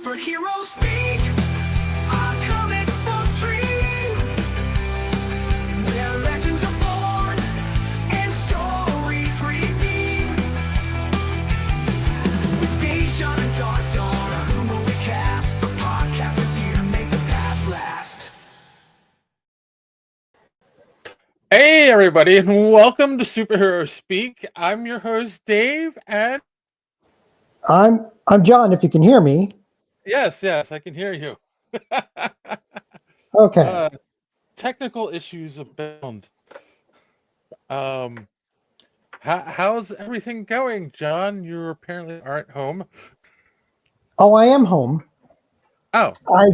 Superheroes speak a comic book dream, where legends are born and stories redeem. With Dave, John, and Dark Dawn, who will we cast? A podcast that's here to make the past last. Hey everybody, and welcome to Superhero Speak. I'm your host Dave, and I'm John, if you can hear me. yes, I can hear you. Okay. Technical issues abound. How's everything going, John? You apparently aren't home. Oh, I am home. Oh, I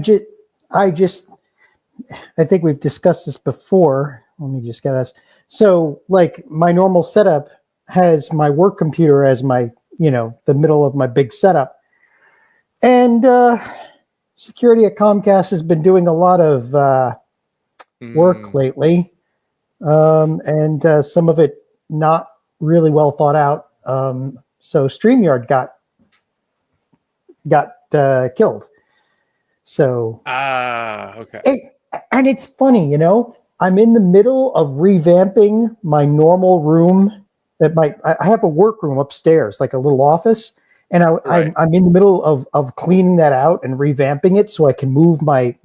think we've discussed this before. Let me just get us. So, like, my normal setup has my work computer as my, the middle of my big setup. And security at Comcast has been doing a lot of work lately. And some of it not really well thought out. So StreamYard got killed. So okay. And it's funny, I'm in the middle of revamping my normal room. I have a workroom upstairs, like a little office, and I'm in the middle of cleaning that out and revamping it so I can move my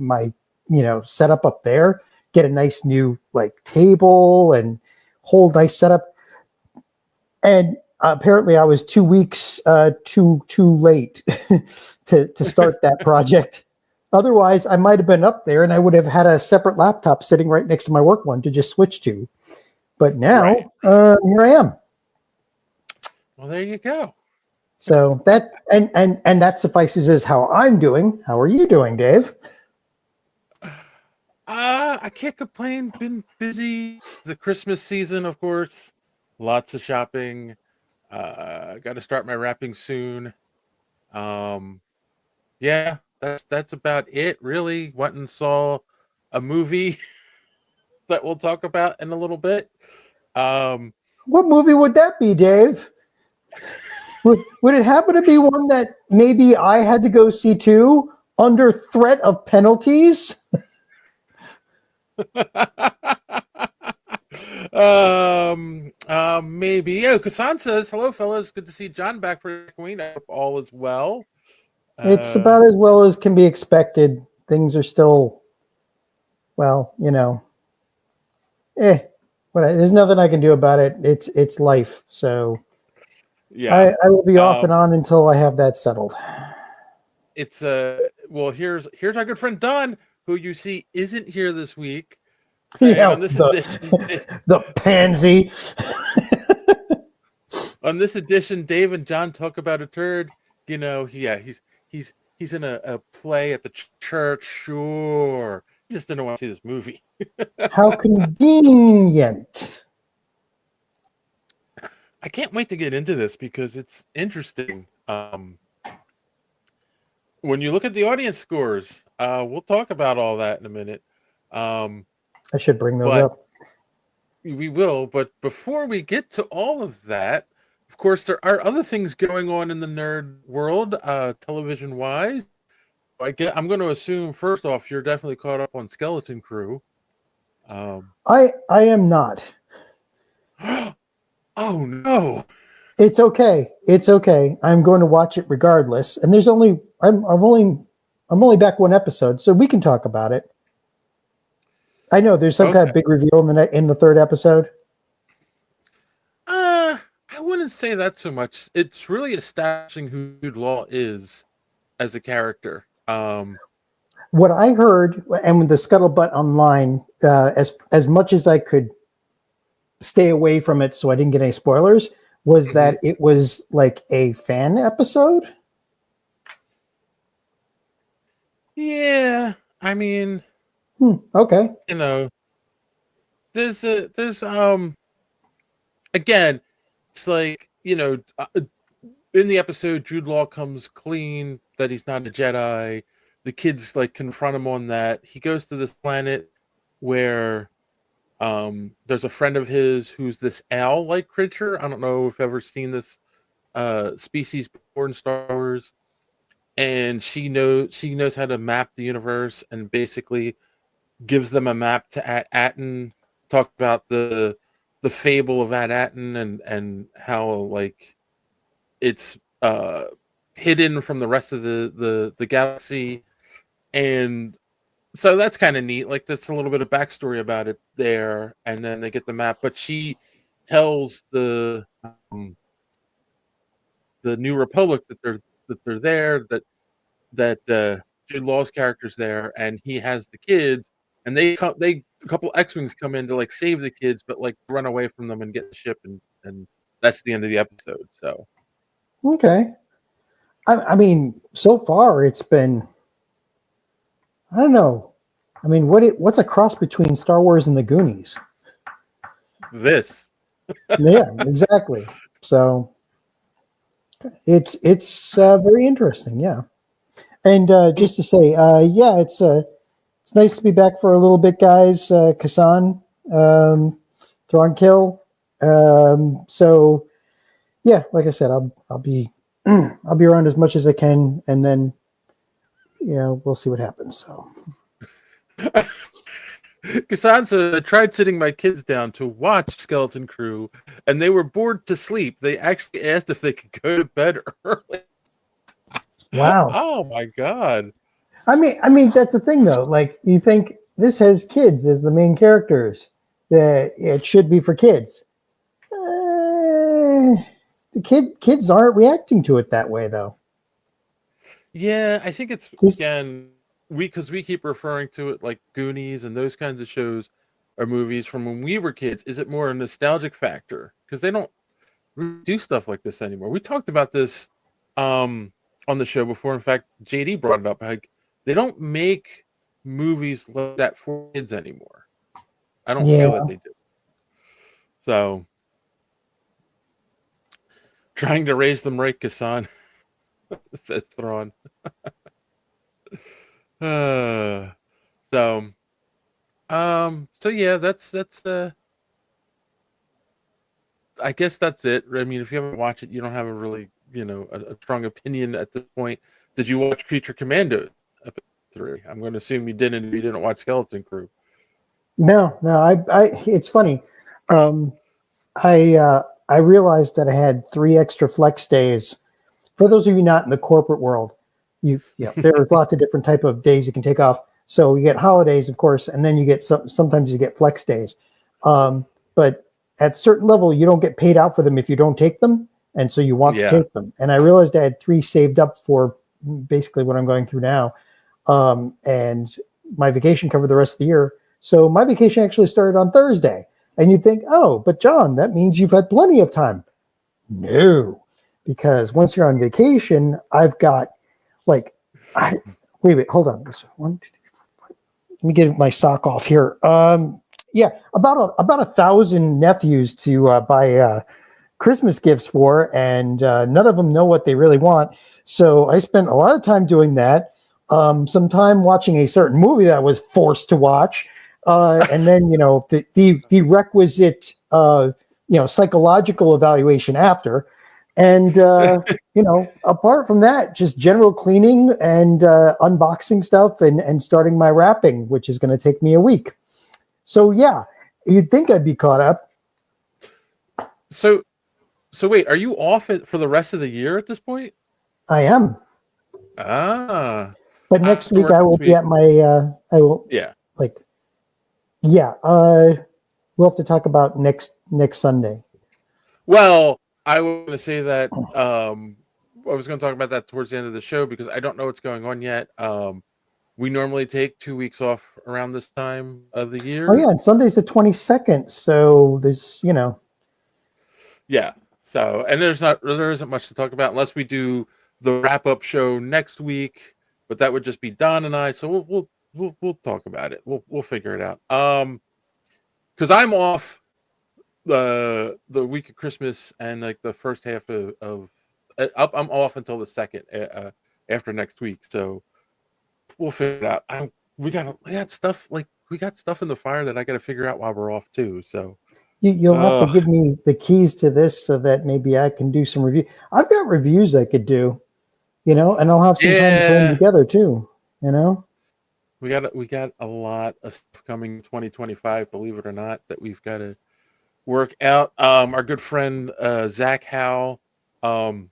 setup up there, get a nice new table and whole nice setup. And apparently, I was 2 weeks too late to start that project. Otherwise, I might have been up there and I would have had a separate laptop sitting right next to my work one to just switch to. But now, here I am. Well, there you go. So that and that suffices as how I'm doing. How are you doing, Dave? I can't complain. Been busy. The Christmas season, of course. Lots of shopping. Got to start my wrapping soon. Yeah. That's about it, really. Went and saw a movie that we'll talk about in a little bit. What movie would that be, Dave? Would it happen to be one that maybe I had to go see too, under threat of penalties? Maybe. Yeah, Kasan says, hello, fellas. Good to see John back for Queen. I hope all is well. It's about as well as can be expected. Things are still, well, there's nothing I can do about it. It's life. So yeah, I will be off and on until I have that settled. It's well, here's our good friend Don, who you see isn't here this week. Yeah, on this edition, the pansy. On this edition, Dave and John talk about a turd. He's in a play at the church. Sure, he just didn't want to see this movie. How convenient. I can't wait to get into this because it's interesting. When you look at the audience scores, we'll talk about all that in a minute. I should bring those up. We will, but before we get to all of that, of course, there are other things going on in the nerd world, television-wise. I'm going to assume, first off, you're definitely caught up on Skeleton Crew. I am not. Oh no! It's okay. It's okay. I'm going to watch it regardless. And I'm only back one episode, so we can talk about it. I know there's some kind of big reveal in the third episode. I wouldn't say that so much. It's really establishing who Jude Law is as a character. What I heard, and with the scuttlebutt online, as much as I could stay away from it so I didn't get any spoilers, was that it was like a fan episode. Yeah, I mean, okay. There's again, it's like, in the episode, Jude Law comes clean that he's not a Jedi. The kids confront him on that. He goes to this planet where there's a friend of his who's this owl-like creature. I don't know if you've ever seen this species before in Star Wars. and she knows how to map the universe, and basically gives them a map to Atten. Talk about the fable of Atten, and how like it's hidden from the rest of the galaxy, and so that's kind of neat. Like, that's a little bit of backstory about it there, and then they get the map. But she tells the New Republic that they're there, that Jude Law's character's there, and he has the kids, and a couple X-wings come in to like save the kids, but like run away from them and get the ship, and that's the end of the episode. So Okay. I mean, so far it's been, I don't know. I mean, what's a cross between Star Wars and the Goonies? this. Yeah, exactly. So it's very interesting. Yeah. And just to say, yeah, it's nice to be back for a little bit, guys. Kassan, Thrawn Kill. So yeah, like I said, I'll be I'll be around as much as I can, and then we'll see what happens. So Kasansa tried sitting my kids down to watch Skeleton Crew, and they were bored to sleep. They actually asked if they could go to bed early. wow. Oh my god. I mean that's the thing though. Like, you think this has kids as the main characters, that it should be for kids. The kids aren't reacting to it that way though. Yeah, I think it's, again, because we keep referring to it like Goonies and those kinds of shows or movies from when we were kids. Is it more a nostalgic factor? Because they don't do stuff like this anymore. We talked about this on the show before. In fact, JD brought it up. Like, they don't make movies like that for kids anymore. I don't feel that they do. So, trying to raise them right, Kassan, says Thrawn. So yeah, that's I guess that's it. I mean, if you haven't watched it, you don't have a really, a strong opinion at this point. Did you watch Creature Commandos episode 3? I'm going to assume you didn't. If you didn't watch Skeleton Crew. No. It's funny. I realized that I had 3 extra flex days. For those of you not in the corporate world, there's lots of different type of days you can take off. So you get holidays, of course, and then you get sometimes you get flex days. But at certain level, you don't get paid out for them if you don't take them, and so you want to take them. And I realized I had 3 saved up for basically what I'm going through now, and my vacation covered the rest of the year. So my vacation actually started on Thursday. And you'd think, oh, but John, that means you've had plenty of time. No, because once you're on vacation, I've got wait, hold on. 1, 2, 3, 4, 5. Let me get my sock off here. Yeah, about 1,000 nephews to buy Christmas gifts for, and none of them know what they really want. So I spent a lot of time doing that. Some time watching a certain movie that I was forced to watch. And then, the requisite, psychological evaluation after. And, apart from that, just general cleaning and unboxing stuff and starting my wrapping, which is going to take me a week. So, yeah, you'd think I'd be caught up. So wait, are you off for the rest of the year at this point? I am. Ah. But next week I will be at my, we'll have to talk about next Sunday. Well, I was going to say that I was going to talk about that towards the end of the show because I don't know what's going on yet. We normally take 2 weeks off around this time of the year. Oh yeah, and Sunday's the 22nd, so there's Yeah. So, and there isn't much to talk about unless we do the wrap up show next week, but that would just be Don and I. So we'll talk about it. We'll figure it out. Because I'm off the week of Christmas and like the first half of I'm off until the 2nd after next week. So we'll figure it out. We got stuff in the fire that I got to figure out while we're off too. So you'll have to give me the keys to this so that maybe I can do some review. I've got reviews I could do. and I'll have some time to put them together too. We got a lot of stuff coming in 2025, believe it or not, that we've got to work out. Our good friend Zach Howe run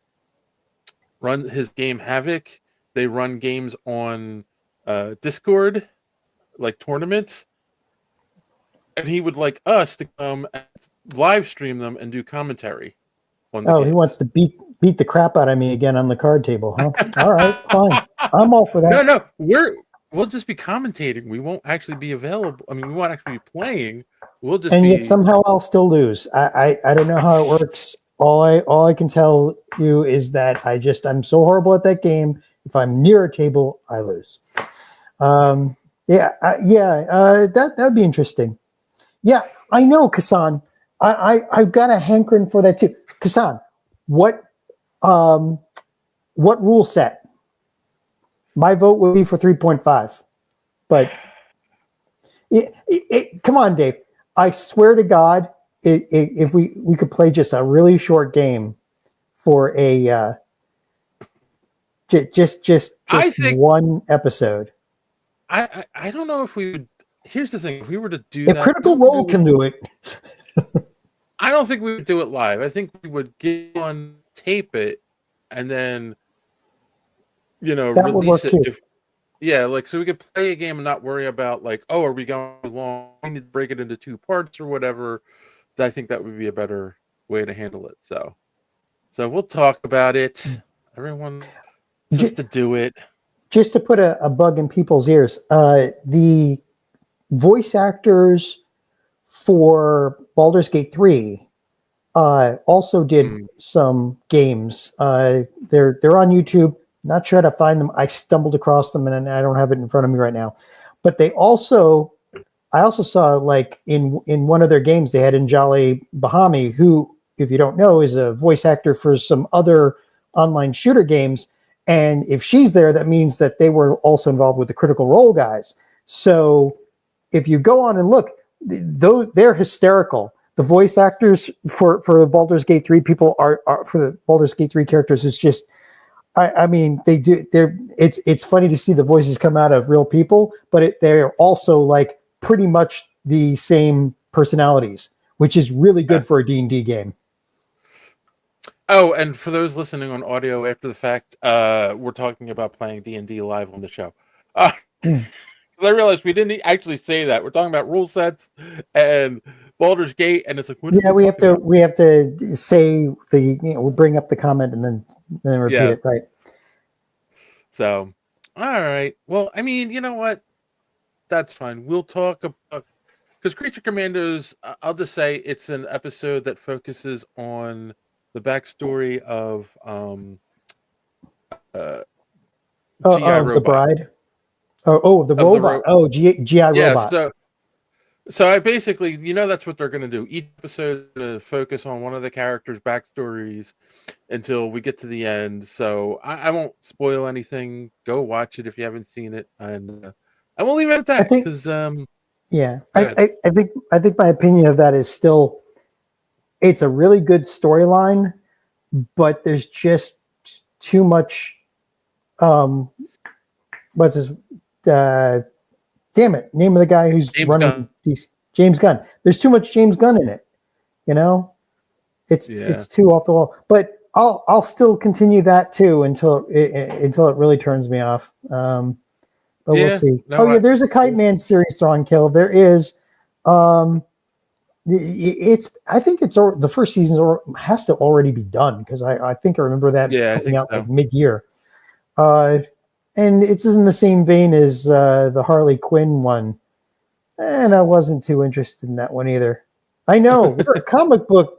his game Havoc. They run games on Discord, like tournaments, and he would like us to come and live stream them and do commentary on the games. He wants to beat the crap out of me again on the card table, huh? All right, fine. I'm all for that. No, we'll just be commentating. We won't actually be available. I mean, we won't actually be playing. We'll just yet somehow I'll still lose. I don't know how it works. All I can tell you is that I'm so horrible at that game. If I'm near a table, I lose. That'd be interesting. Yeah, I know, Kassan. I've got a hankering for that too. Kassan, what rule set? My vote would be for 3.5. But come on, Dave. I swear to God, if we could play just a really short game for a just one episode. I don't know if we would. Here's the thing: if we were to do if that, Critical Role can do it, I don't think we would do it live. I think we would get on tape it, and then release it. So we could play a game and not worry about like, oh, are we going long? We need to break it into 2 parts or whatever. I think that would be a better way to handle it. So we'll talk about it. Everyone just to do it. Just to put a bug in people's ears, the voice actors for Baldur's Gate 3 also did some games. They're on YouTube. Not sure how to find them. I stumbled across them, and I don't have it in front of me right now. But I also saw like in one of their games they had Njali Bahami, who, if you don't know, is a voice actor for some other online shooter games. And if she's there, that means that they were also involved with the Critical Role guys. So if you go on and look, they're hysterical. The voice actors for the Baldur's Gate 3 people are for the Baldur's Gate 3 characters is just, I mean, they do. It's funny to see the voices come out of real people, but they're also like pretty much the same personalities, which is really good for a D&D game. Oh, and for those listening on audio after the fact, we're talking about playing D&D live on the show. Because I realized we didn't actually say that. We're talking about rule sets and Baldur's Gate, and it's like, we have to say we'll bring up the comment and then repeat it, right? So, all right. Well, I mean, you know what? That's fine. We'll talk about, because Creature Commandos, I'll just say it's an episode that focuses on the backstory of the bride. The robot. GI robot. So I basically, that's what they're going to do. Each episode is going to focus on one of the characters' backstories until we get to the end. So I won't spoil anything. Go watch it if you haven't seen it, and I won't leave it at that. Because I think my opinion of that is still, it's a really good storyline, but there's just too much. What's his? Damn it! Name of the guy who's running DC, James Gunn. There's too much James Gunn in it. It's too off the wall. But I'll still continue that too until it really turns me off. But we'll see. There's a Kite Man series on Kill. There is. I think it's the first season has to already be done because I think I remember that coming out like mid-year. And it's in the same vein as the Harley Quinn one, and I wasn't too interested in that one either. I know we're a comic book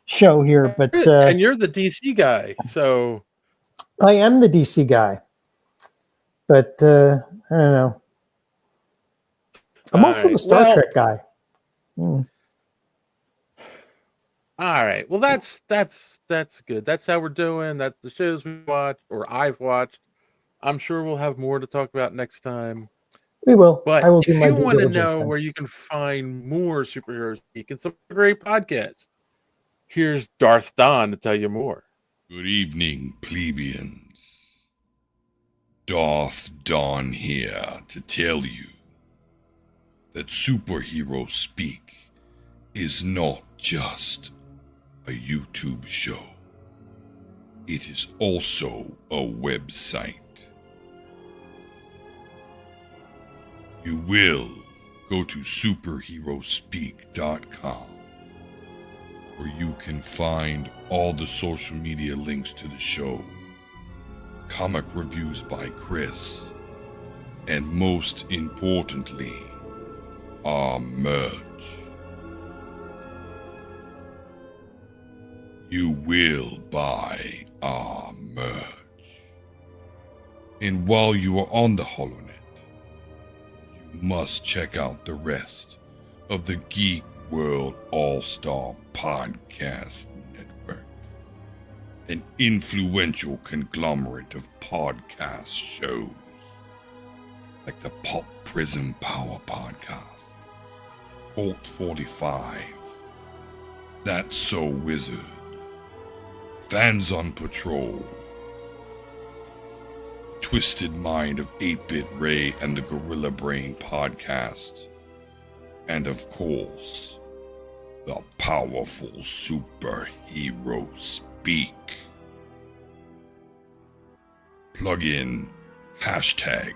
show here, but and you're the DC guy, so I am the DC guy, but I don't know. I'm also the Star Trek guy. All right. Well, that's good. That's how we're doing. That's the shows we watch or I've watched. I'm sure we'll have more to talk about next time. We will. But I will if you want to know where you can find more Superhero Speak and some great podcasts, here's Darth Don to tell you more. Good evening, plebeians. Darth Don here to tell you that Superhero Speak is not just a YouTube show. It is also a website. You will go to superheroespeak.com, where you can find all the social media links to the show, comic reviews by Chris, and most importantly, our merch. You will buy our merch. And while you are on the HoloNet, you must check out the rest of the Geek World All-Star Podcast Network, an influential conglomerate of podcast shows like the Pop Prism Power Podcast, Vault 45, That's So Wizard, Fans on Patrol, Twisted Mind of 8-Bit Ray and the Gorilla Brain Podcast, and of course, the powerful Superhero Speak. Plug in hashtag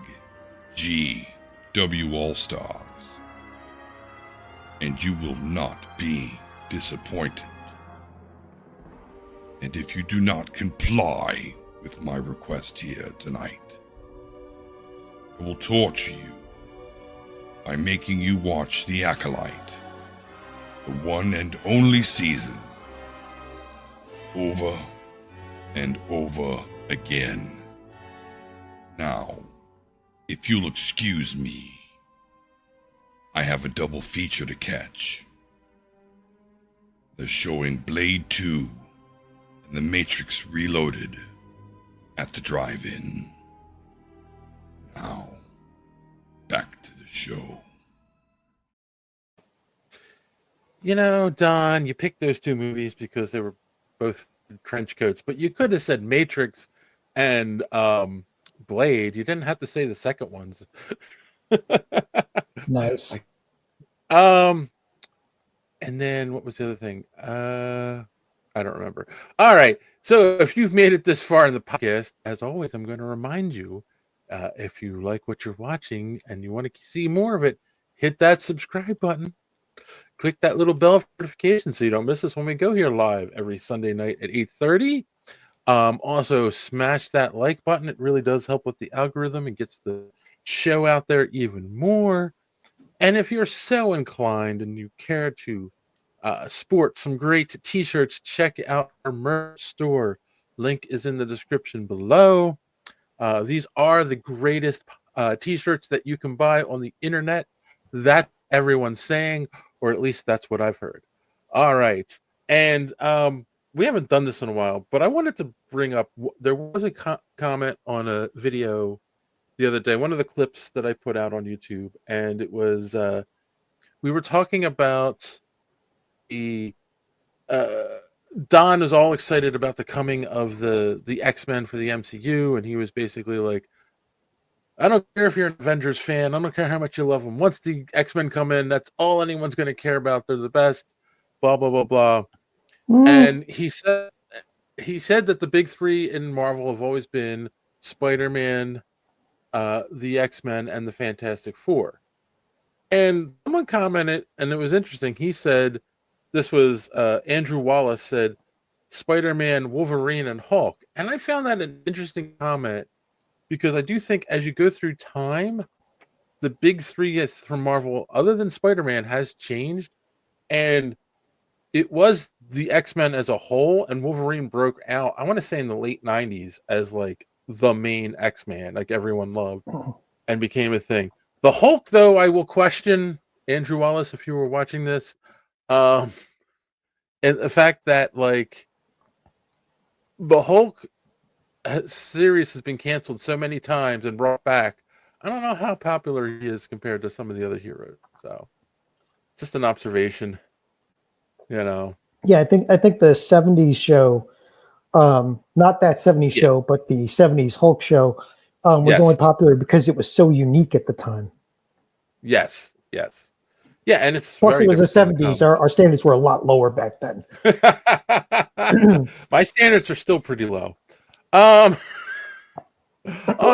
GWAllstars, and you will not be disappointed. And if you do not comply with my request here tonight, I will torture you by making you watch The Acolyte, the one and only season, over and over again. Now, if you'll excuse me, I have a double feature to catch. They're showing Blade 2 and The Matrix Reloaded at the drive-in. Now, back to the show. You know, Don, you picked those two movies because they were both trench coats, but you could have said Matrix and Blade. You didn't have to say the second ones. Nice. And then what was the other thing? I don't remember. All right. So if you've made it this far in the podcast, as always, I'm going to remind you, if you like what you're watching and you want to see more of it, hit that subscribe button. Click that little bell for notification so you don't miss us when we go here live every Sunday night at 8:30. Also, smash that like button. It really does help with the algorithm and gets the show out there even more. And if you're so inclined and you care to sport some great t-shirts, check out our merch store. Link is in the description below. These are the greatest t-shirts that you can buy on the internet. That everyone's saying, or at least that's what I've heard. All right. And we haven't done this in a while, but I wanted to bring up, there was a comment on a video the other day, one of the clips that I put out on YouTube, and it was, we were talking about the, Don is all excited about the coming of the X-Men for the MCU, and he was basically like, I don't care if you're an Avengers fan. I don't care how much you love them. Once the X-Men come in, that's all anyone's going to care about. They're the best, blah, blah, blah, blah. And he said that the big three in Marvel have always been Spider-Man, the X-Men, and the Fantastic Four. And someone commented, and it was interesting. He said, this was Andrew Wallace said, Spider-Man, Wolverine, and Hulk. And I found that an interesting comment, because I do think as you go through time, the big three from Marvel, other than Spider-Man, has changed. And it was the X-Men as a whole, and Wolverine broke out, I want to say in the late 90s, as like the main X-Man, like everyone loved, and became a thing. The Hulk, though, I will question, Andrew Wallace, if you were watching this, and the fact that like the Hulk series has been canceled so many times and brought back. I don't know how popular he is compared to some of the other heroes. So, just an observation, you know. Yeah, I think the '70s show Not that 70s show, but the 70s Hulk show was only popular because it was so unique at the time. Yes. Yeah, and it's Plus very it was the different 70s. Our standards were a lot lower back then. My standards are still pretty low. On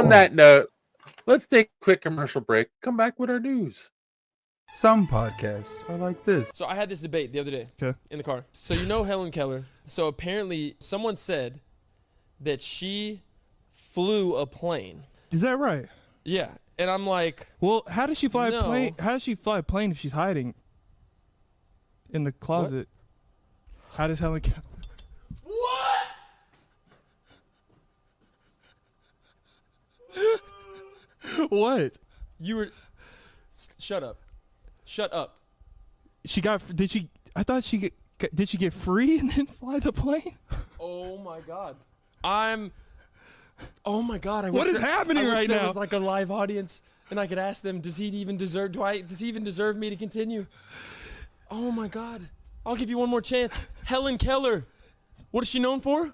that note, let's take a quick commercial break. Come back with our news. Some podcasts are like this. So I had this debate the other day in the car. So you know Helen Keller. So apparently someone said that she flew a plane. Is that right? Yeah. And I'm like, well, how does she fly no. a plane? How does she fly a plane if she's hiding in the closet? What? How does Helen Keller? What? What? You were Shut up. She got I thought did she get free and then fly the plane? Oh my god. Oh my god. What is happening right now? There was like a live audience and I could ask them, does he even deserve me to continue? Oh my god. I'll give you one more chance. Helen Keller. What is she known for?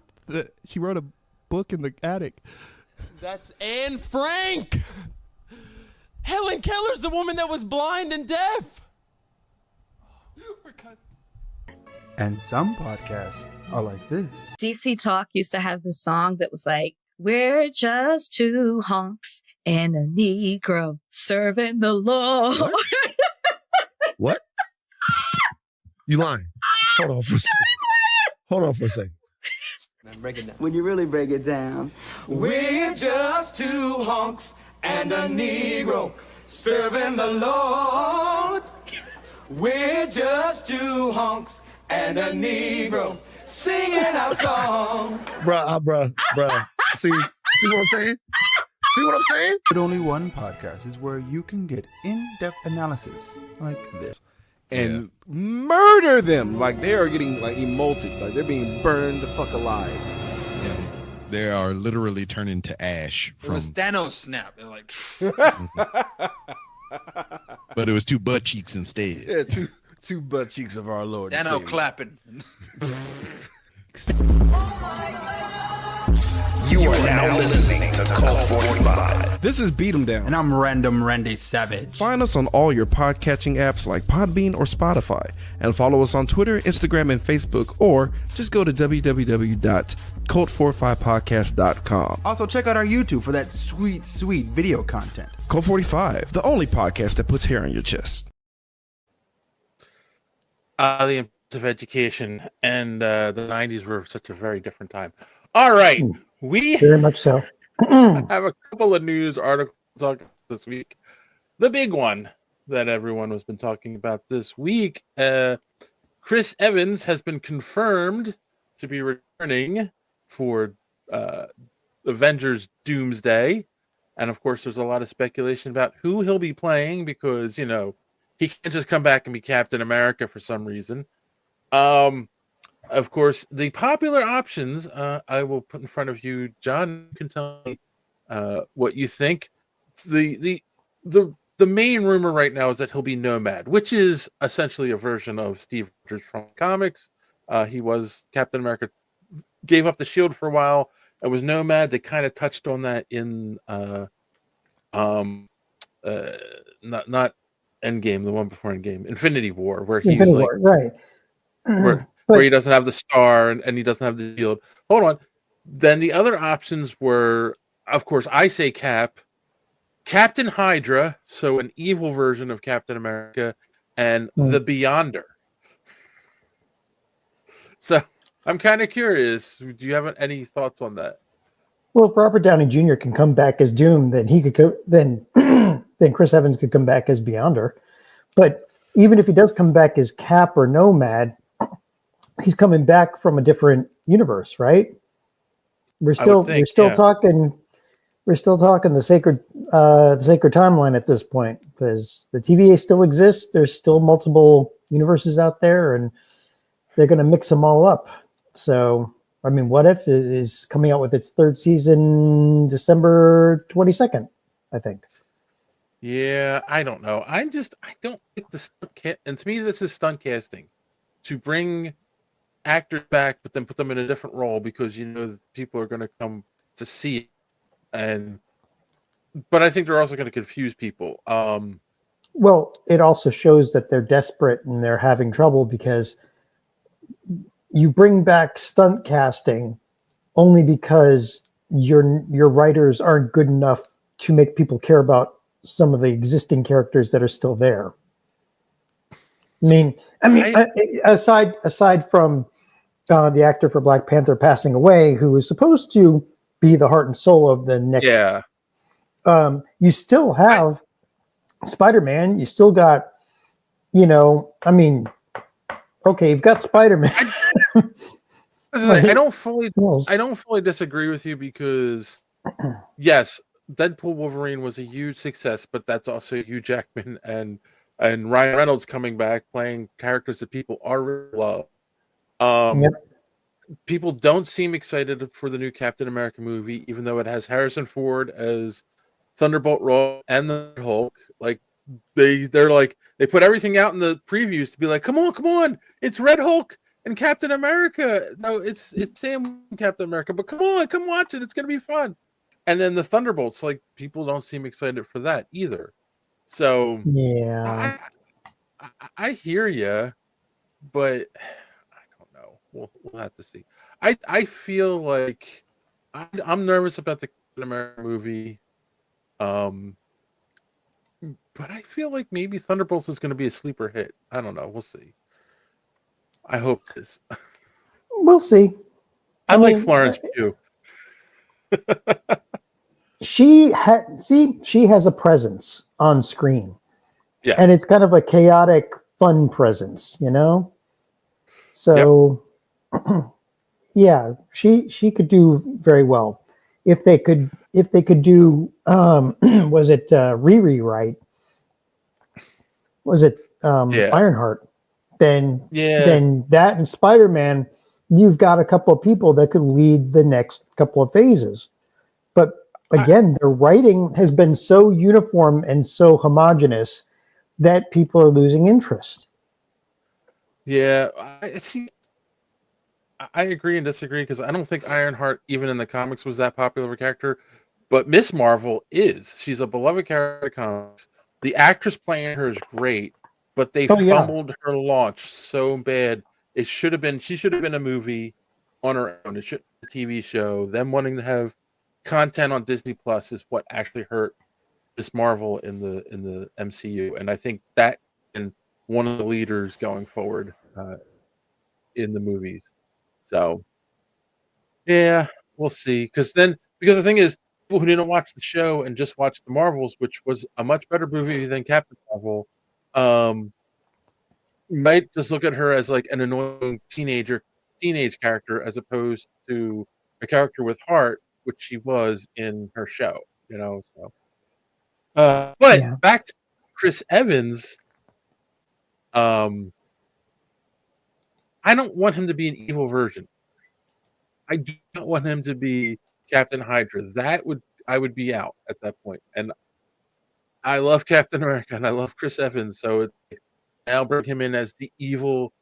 She wrote a book in the attic. That's Anne Frank. Helen Keller's the woman that was blind and deaf. We're cut. And some podcasts are like this. DC Talk used to have this song that was like, we're just two honks and a Negro serving the Lord. What? What? You lying? Hold on for a second. Break it down. When you really break it down, We're just two honks and a Negro serving the Lord. We're just two honks and a Negro singing our song. Bruh. See what I'm saying? See what I'm saying? But only one podcast is where you can get in-depth analysis like this. And murder them like they are getting like emulted, like they're being burned the fuck alive. And they are literally turning to ash It was Thanos snap. They're like, but it was two butt cheeks instead. Yeah, two butt cheeks of our Lord. Thanos clapping. You are now listening to Cult 45. This is Beat 'em Down. And I'm Random Randy Savage. Find us on all your podcatching apps like Podbean or Spotify. And follow us on Twitter, Instagram, and Facebook. Or just go to www.cult45podcast.com. Also, check out our YouTube for that sweet, sweet video content. Cult 45, the only podcast that puts hair on your chest. The importance of education and the 90s were such a very different time. All right. We very much so. have a couple of news articles this week. The big one that everyone has been talking about this week, Chris Evans has been confirmed to be returning for Avengers Doomsday. And of course, there's a lot of speculation about who he'll be playing because, he can't just come back and be Captain America for some reason. Of course, the popular options I will put in front of you. John, you can tell me what you think. The main rumor right now is that he'll be Nomad, which is essentially a version of Steve Rogers from comics. He was Captain America, gave up the shield for a while. It was Nomad. They kind of touched on that in not Endgame, the one before Endgame, Infinity War, where he was like, right. Where he doesn't have the star and he doesn't have the shield. Hold on. Then the other options were, of course, I say Captain Hydra, so an evil version of Captain America, and the Beyonder. So I'm kind of curious. Do you have any thoughts on that? Well, if Robert Downey Jr. can come back as Doom, then he could go. Then Chris Evans could come back as Beyonder. But even if he does come back as Cap or Nomad, he's coming back from a different universe, right? We're still talking the sacred timeline at this point because the TVA still exists. There's still multiple universes out there, and they're going to mix them all up. So, I mean, What If is coming out with its third season December 22nd, I think. Yeah, I don't know. I don't think the stunt and to me this is stunt casting to bring actors back, but then put them in a different role because people are going to come to see it. But I think they're also going to confuse people. Well, it also shows that they're desperate and they're having trouble because you bring back stunt casting only because your writers aren't good enough to make people care about some of the existing characters that are still there. Aside from the actor for Black Panther passing away, who was supposed to be the heart and soul of the next. Yeah. You still have Spider-Man. You still got, okay, you've got Spider-Man. I don't fully disagree with you because, yes, Deadpool Wolverine was a huge success, but that's also Hugh Jackman and Ryan Reynolds coming back playing characters that people already love. People don't seem excited for the new Captain America movie, even though it has Harrison Ford as Thunderbolt Ross and the Hulk. Like they're like they put everything out in the previews to be like, come on, it's Red Hulk and Captain America. No, it's Sam Captain America, but come on, come watch it. It's gonna be fun. And then the Thunderbolts, like people don't seem excited for that either. So yeah, I hear you, but I don't know. We'll have to see. I feel like I'm nervous about the Captain America movie. But I feel like maybe Thunderbolts is going to be a sleeper hit. I don't know. We'll see. I hope it is. We'll see. I like Florence Pugh. She has a presence on screen. Yeah. And it's kind of a chaotic, fun presence, So, yeah, she could do very well. If they could do, was it Riri right? Was it Ironheart? Then that and Spider-Man, you've got a couple of people that could lead the next couple of phases. But again, their writing has been so uniform and so homogenous that people are losing interest. Yeah, I agree and disagree because I don't think Ironheart, even in the comics, was that popular of a character. But Miss Marvel is. She's a beloved character in comics. The actress playing her is great, but they fumbled her launch so bad. She should have been a movie on her own. It should be a TV show. Them wanting to have content on Disney Plus is what actually hurt Miss Marvel in the MCU. And I think that is one of the leaders going forward in the movies. So yeah, we'll see. Because the thing is, people who didn't watch the show and just watched the Marvels, which was a much better movie than Captain Marvel, might just look at her as like an annoying teenage character as opposed to a character with heart, which she was in her show. So. But back to Chris Evans. I don't want him to be an evil version. I do not want him to be Captain Hydra. I would be out at that point. And I love Captain America and I love Chris Evans, so I'll bring him in as the evil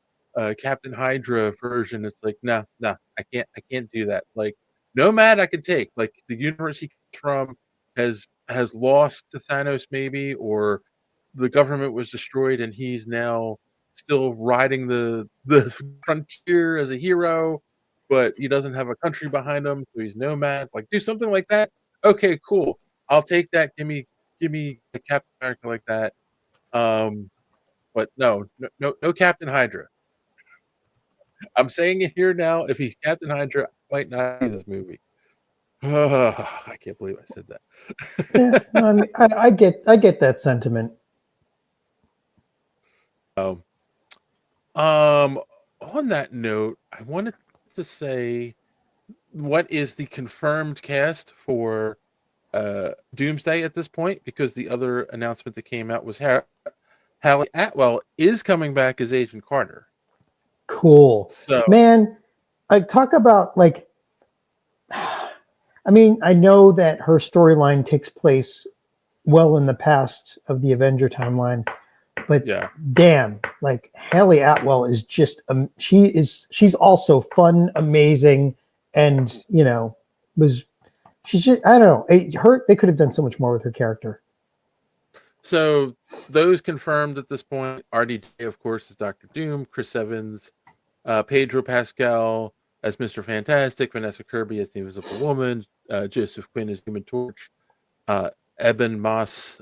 Captain Hydra version. It's like, no, I can't do that. Like Nomad I could take. Like the universe he comes from has lost to Thanos maybe, or the government was destroyed and he's now still riding the frontier as a hero, but he doesn't have a country behind him, so he's nomad. Like do something like that. Okay, cool. I'll take that. Give me the Captain America like that. But no Captain Hydra. I'm saying it here now. If he's Captain Hydra, I might not see this movie. I can't believe I said that. Yeah, I mean, I get that sentiment. On that note, I wanted to say, what is the confirmed cast for Doomsday at this point? Because the other announcement that came out was Hallie Atwell is coming back as Agent Carter. Cool. So, man, I talk about like, I mean, I know that her storyline takes place well in the past of the Avenger timeline, But Yeah. damn, like Haley Atwell is just she's also fun, amazing, and she's just, I don't know. They could have done so much more with her character. So those confirmed at this point. RDJ, of course, is Doctor Doom. Chris Evans, Pedro Pascal as Mr. Fantastic. Vanessa Kirby as the Invisible Woman. Joseph Quinn as Human Torch. Eben Moss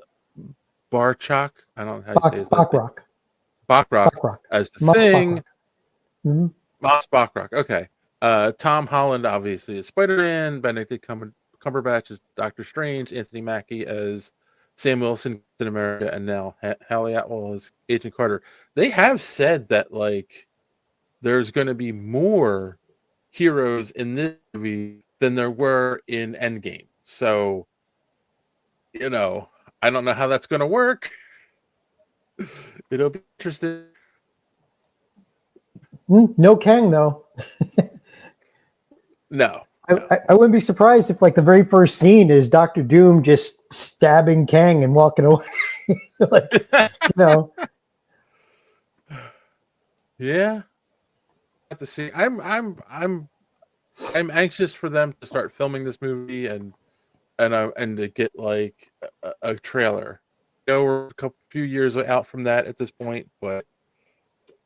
Barchak. I don't know how to say his last name. Bachrach as the Moss Thing. Mm-hmm. Moss Bachrach. Okay. Tom Holland, obviously, as Spider-Man. Benedict Cumberbatch as Doctor Strange. Anthony Mackie as Sam Wilson, Captain America, and now Haley Atwell as Agent Carter. They have said that like there's going to be more heroes in this movie than there were in Endgame. So, I don't know how that's going to work. It'll be interesting. No Kang though. No. I wouldn't be surprised if like the very first scene is Doctor Doom just stabbing Kang and walking away. Yeah. Have to see. I'm anxious for them to start filming this movie and to get like a trailer. We're a few years out from that at this point, but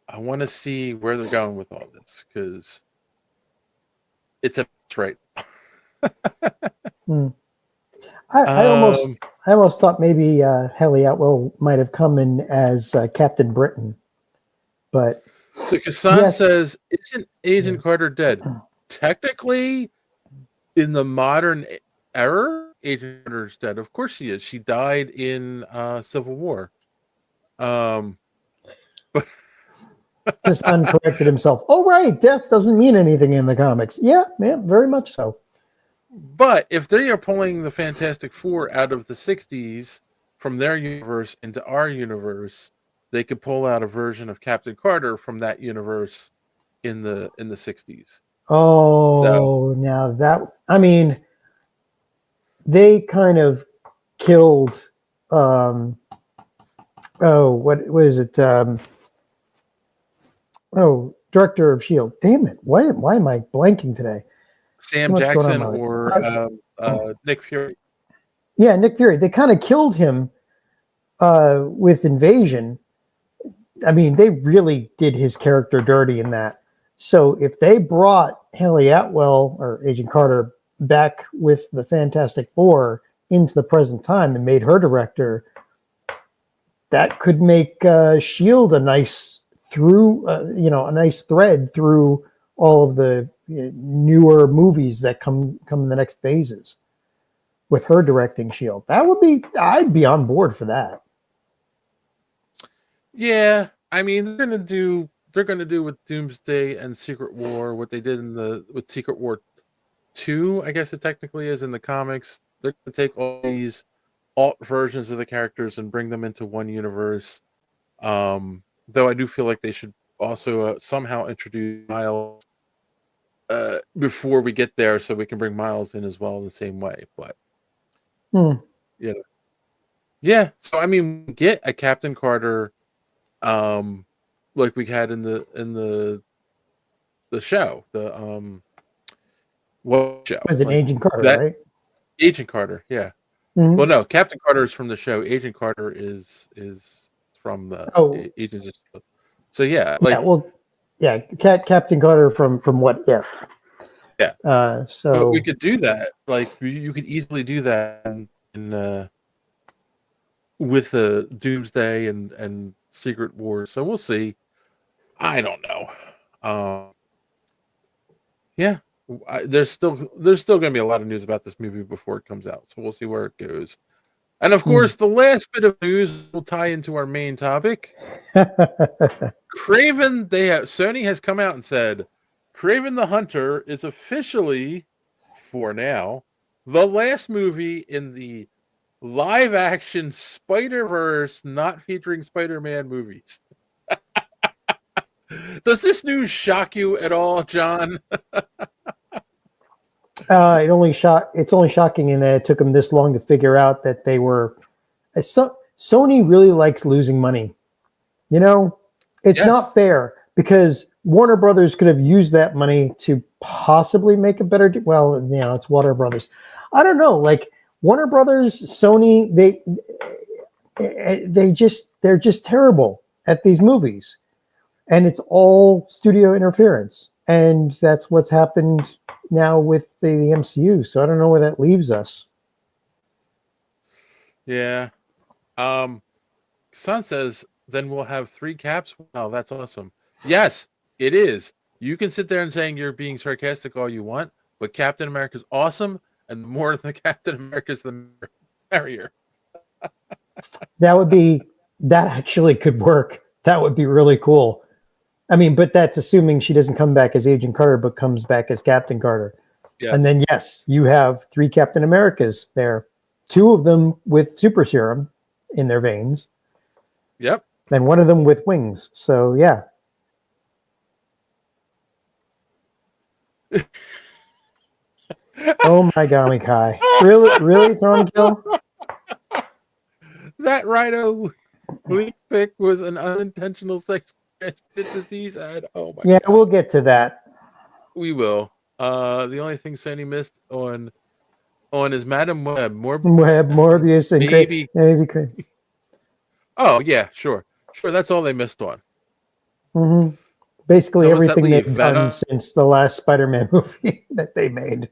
I want to see where they're going with all this because it's right. I almost thought maybe Haley Atwell might have come in as Captain Britain, but so Kassan says, "Isn't Agent Carter dead?" Technically, in the modern era, Agent Carter is dead. Of course she is. She died in Civil War. But Kassan corrected himself. Oh, right. Death doesn't mean anything in the comics. Yeah, very much so. But if they are pulling the Fantastic Four out of the 60s from their universe into our universe, they could pull out a version of Captain Carter from that universe in the 60s. Oh, now that, I mean, they kind of killed, what is it? Director of S.H.I.E.L.D. Damn it. Why am I blanking today? Sam Jackson or Nick Fury. Yeah, Nick Fury. They kind of killed him with Invasion. I mean, they really did his character dirty in that. So if they brought Haley Atwell or Agent Carter back with the Fantastic Four into the present time and made her director, that could make S.H.I.E.L.D. a nice a nice thread through all of the newer movies that come in the next phases with her directing S.H.I.E.L.D. I'd be on board for that. Yeah, I mean they're gonna do with Doomsday and Secret War what they did with Secret War 2, I guess it technically is in the comics. They're gonna take all these alt versions of the characters and bring them into one universe. Though I do feel like they should also somehow introduce Miles before we get there, so we can bring Miles in as well in the same way. But yeah. So I mean, get a Captain Carter, like we had in the show. What show? Was it Agent Carter, right? Agent Carter, yeah. Mm-hmm. Well, no, Captain Carter is from the show. Agent Carter is from the Agents of S.H.I.E.L.D. So Captain Carter from What If? Yeah. So but we could do that. Like you could easily do that in with the Doomsday and Secret Wars. So we'll see. I don't know. Yeah. There's still going to be a lot of news about this movie before it comes out. So we'll see where it goes. And of course, the last bit of news will tie into our main topic. Kraven, Sony has come out and said, Kraven the Hunter is officially, for now, the last movie in the live-action Spider-Verse not featuring Spider-Man movies. Does this news shock you at all, John? It's only shocking in that it took them this long to figure out that they were. Sony really likes losing money. You know, it's Yes. not fair because Warner Brothers could have used that money to possibly make a better. Well, you know, it's Warner Brothers. I don't know. Like Warner Brothers, Sony, they're just terrible at these movies, and it's all studio interference, and that's what's happened now with the MCU. So I don't know where that leaves us. Yeah. Son says, then we'll have 3 caps. Wow, that's awesome. Yes, it is. You can sit there and saying you're being sarcastic all you want, but Captain America's awesome, and the more the Captain America's, the merrier. That actually could work. That would be really cool. I mean, but that's assuming she doesn't come back as Agent Carter, but comes back as Captain Carter. Yes. And then, yes, you have 3 Captain Americas there, 2 of them with super serum in their veins. Yep. And one of them with wings. So, yeah. Oh my God, Kai. Really, Thornkill? That Rhino leak pick was an unintentional sexual transmitted disease ad. Oh my Yeah, God. we'll get to that. We will. The only thing Sony missed on is Madam Web. Morbius, and maybe. maybe. Oh yeah, sure. That's all they missed on. Mm-hmm. Basically, So what's that everything leave? they've done Venom? since the last Spider-Man movie that they made.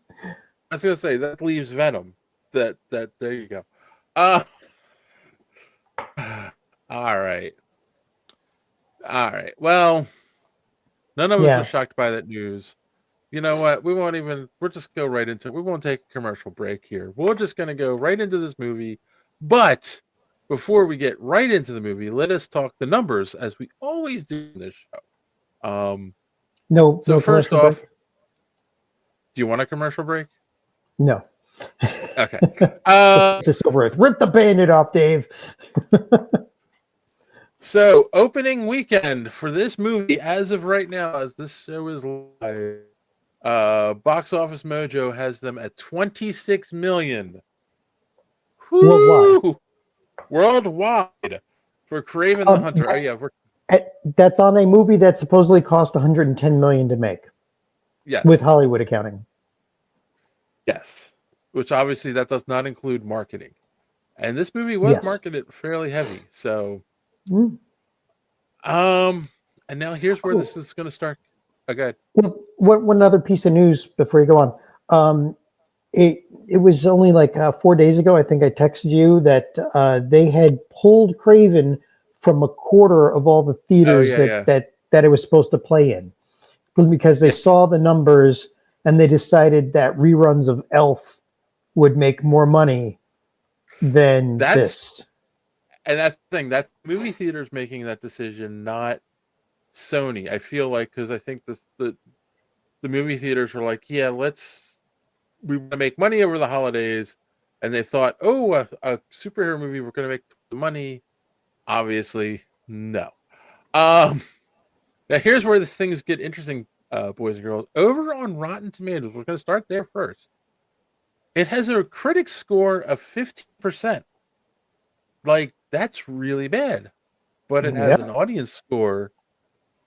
I was gonna say that leaves Venom. That there you go. All right. Well, none of us were shocked by that news. You know what? We'll just go right into it. We won't take a commercial break here. We're just going to go right into this movie. But before we get right into the movie, let us talk the numbers as we always do in this show. No first commercial off, break? do you want a commercial break? No. Okay. Let's get this over with. Rip the Band-Aid off, Dave. So, opening weekend for this movie, as of right now, as this show is live, Box Office Mojo has them at 26 million. Worldwide for Kraven the Hunter. That's on a movie that supposedly cost 110 million to make. Yes. With Hollywood accounting. Yes. Which obviously that does not include marketing. And this movie was marketed fairly heavy. So and now here's where this is going to start. Okay. Well, one other piece of news before you go on. It was only like 4 days ago, I think I texted you that they had pulled Kraven from a quarter of all the theaters that it was supposed to play in. Because they saw the numbers and they decided that reruns of Elf would make more money than this. And that's the thing. That's movie theaters making that decision, not Sony. I feel like, because I think the movie theaters were like, we want to make money over the holidays, and they thought, a superhero movie, we're going to make the money. Obviously, no. Now here's where this things get interesting, boys and girls. Over on Rotten Tomatoes, we're going to start there first. It has a critic score of 15%. Like, that's really bad. But it has an audience score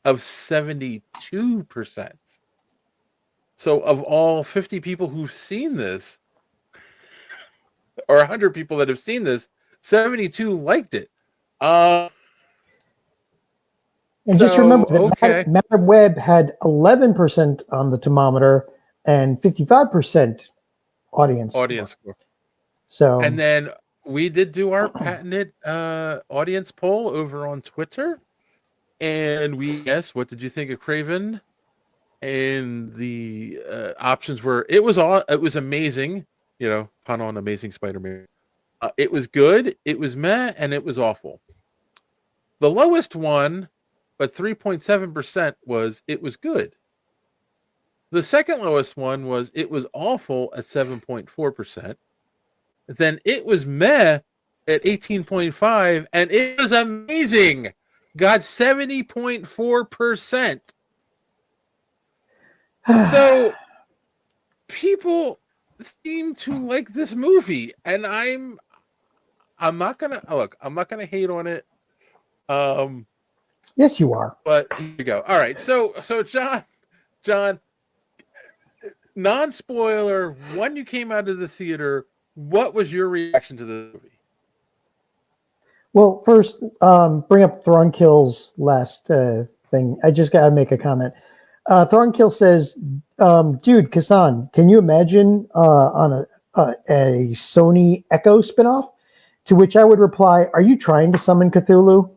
of 72%. So of all 50 people who've seen this, or 100 people that have seen this, 72 liked it. And just remember that Madam Web had 11% on the thermometer and 55% audience score. So, and then we did do our patented audience poll over on Twitter, and we asked, what did you think of Kraven? And the options were, it was amazing, pun on Amazing Spider-Man. It was good, it was meh, and it was awful. The lowest one, but 3.7%, was it was good. The second lowest one was it was awful at 7.4%. Then it was meh at 18.5%, and it was amazing. Got 70.4%. So people seem to like this movie, and I'm not gonna hate on it. Yes, you are. But here you go. All right. So John, non-spoiler, when you came out of the theater, what was your reaction to the movie? Well, first, bring up Thronkill's last thing. I just got to make a comment. Thornkill says, dude, Kassan, can you imagine on a Sony Echo spinoff? To which I would reply, are you trying to summon Cthulhu?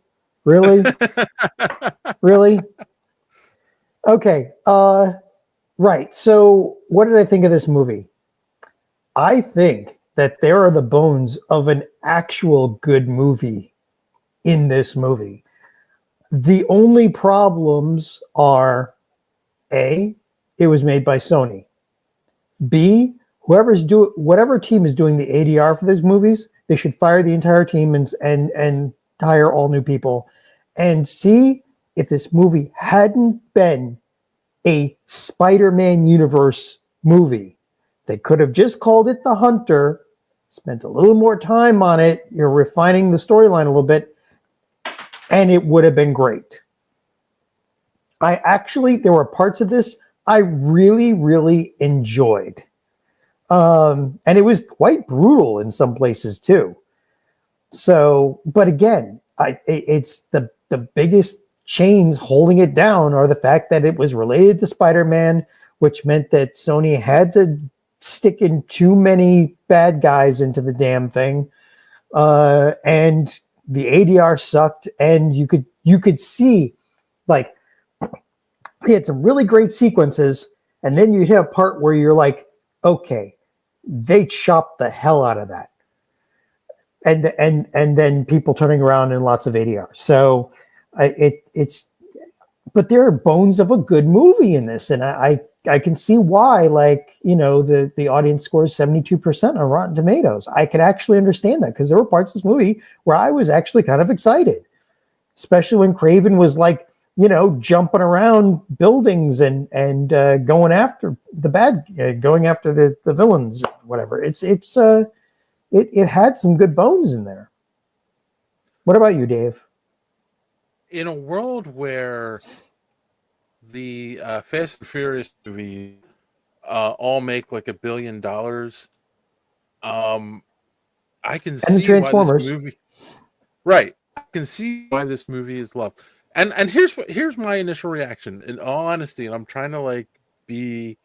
Really? Really? Okay. Right. So what did I think of this movie? I think that there are the bones of an actual good movie in this movie. The only problems are A, it was made by Sony. B, whatever team is doing the ADR for these movies, they should fire the entire team and hire all new people. And C, if this movie hadn't been a Spider-Man universe movie, they could have just called it The Hunter, spent a little more time on it, you're refining the storyline a little bit, and it would have been great. There were parts of this I really, really enjoyed. And it was quite brutal in some places too. So, but again, it's the biggest chains holding it down are the fact that it was related to Spider-Man, which meant that Sony had to stick in too many bad guys into the damn thing. And the ADR sucked, and you could see, like, they had some really great sequences, and then you hit a part where you're like, okay, they chopped the hell out of that. And then people turning around in lots of ADR. So but there are bones of a good movie in this, and I can see why, like, the audience scores 72% on Rotten Tomatoes. I could actually understand that, because there were parts of this movie where I was actually kind of excited, especially when Kraven was like, jumping around buildings and going after going after the villains, whatever. It had some good bones in there. What about you, Dave? In a world where the Fast and Furious movies all make like $1 billion, I can see Transformers. why this movie. Right, I can see why this movie is loved. And here's my initial reaction. In all honesty, and I'm trying to be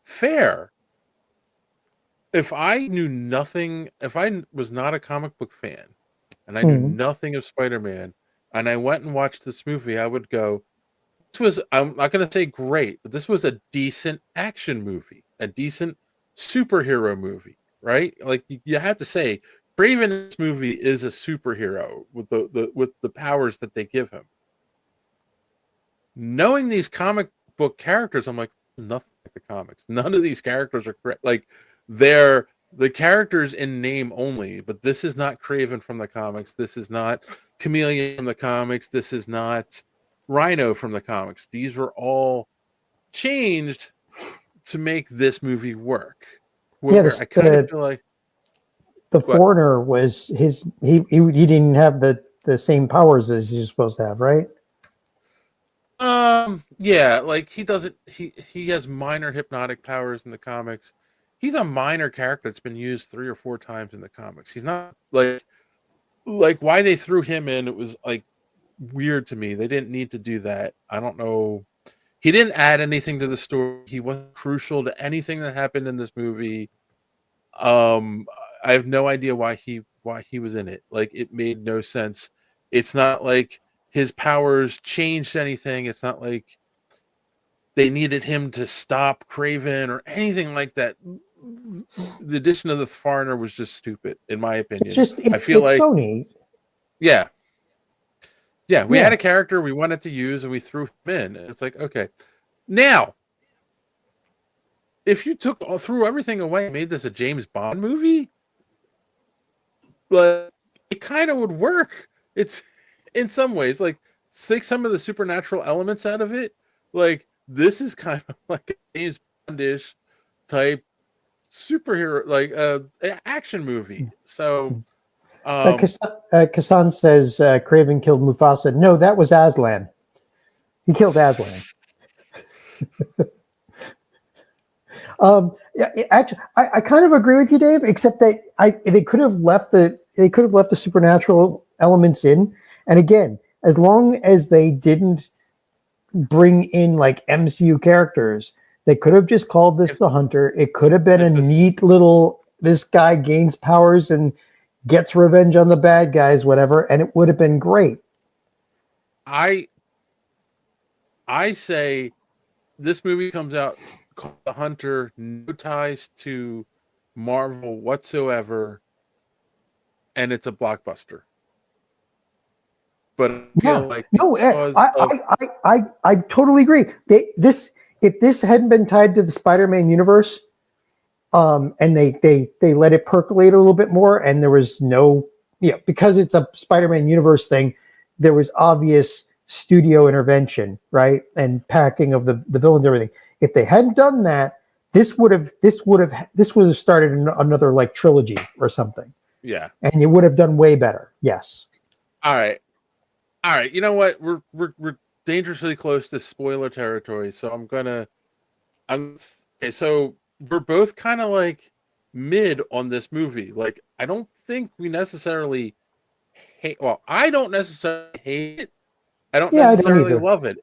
fair. If I knew nothing, if I was not a comic book fan, and I knew nothing of Spider-Man, and I went and watched this movie, I would go, I'm not going to say great, but this was a decent action movie, a decent superhero movie, right? Like, you have to say, Kraven in this movie is a superhero with the powers that they give him. Knowing these comic book characters, I'm like, nothing like the comics. None of these characters are correct. Like, they're the characters in name only, but this is not Kraven from the comics. This is not Chameleon from the comics. This is not Rhino from the comics. These were all changed to make this movie work. I kind of feel like the Foreigner was he didn't have the same powers as he's supposed to have, right? Yeah, like he has minor hypnotic powers in the comics. He's a minor character that's been used 3 or 4 times in the comics. He's not like why they threw him in, it was like weird to me. They didn't need to do that. I don't know. He didn't add anything to the story. He wasn't crucial to anything that happened in this movie. I have no idea why he was in it. Like, it made no sense. It's not like his powers changed anything. It's not like they needed him to stop Kraven or anything like that. The addition of the Foreigner was just stupid, in my opinion. I feel like Sony. Yeah. Yeah, we had a character we wanted to use, and we threw him in. And it's like, okay. Now, if you threw everything away and made this a James Bond movie, but it kind of would work. It's, in some ways, like, take some of the supernatural elements out of it. Like, this is kind of like a James Bond-ish type superhero, like action movie. So Kassan says Kraven killed Mufasa. No, that was Aslan. He killed Aslan. Actually, I kind of agree with you, Dave. Except that they could have left the supernatural elements in. And again, as long as they didn't bring in like MCU characters, they could have just called this the Hunter. It could have been a neat little. This guy gains powers and gets revenge on the bad guys, whatever, and it would have been great. I say this movie comes out called The Hunter, no ties to Marvel whatsoever, and it's a blockbuster. But I feel like I totally agree. If this hadn't been tied to the Spider-Man universe, and they let it percolate a little bit more, and there was no, because it's a Spider-Man universe thing, there was obvious studio intervention, right, and packing of the villains, everything. If they hadn't done that, this would have started another like trilogy or something. Yeah, and it would have done way better. Yes. All right. You know what? We're dangerously close to spoiler territory, so okay. So we're both kind of like mid on this movie. Like, I don't think we necessarily hate. Well, I don't necessarily hate it. I don't necessarily love it.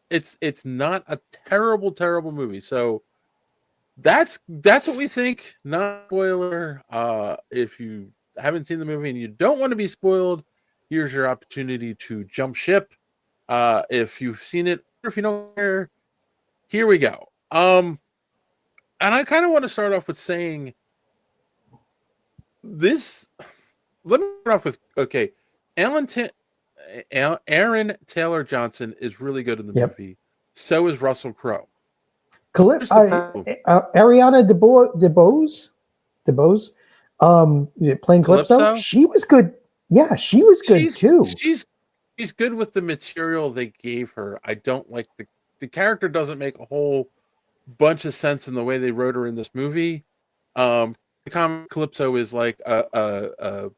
It's not a terrible movie. So that's what we think. Not spoiler. If you haven't seen the movie and you don't want to be spoiled, here's your opportunity to jump ship. If you've seen it, or if you don't care, here we go. And I kind of want to start off with saying this. Let me start off with, okay, Aaron Taylor Johnson is really good in the movie. So is Russell Crowe. Ariana DeBose, playing Calypso. She was good. Yeah, she was good too. She's good with the material they gave her. I don't like the character doesn't make a whole bunch of sense in the way they wrote her in this movie. The comic Calypso is like a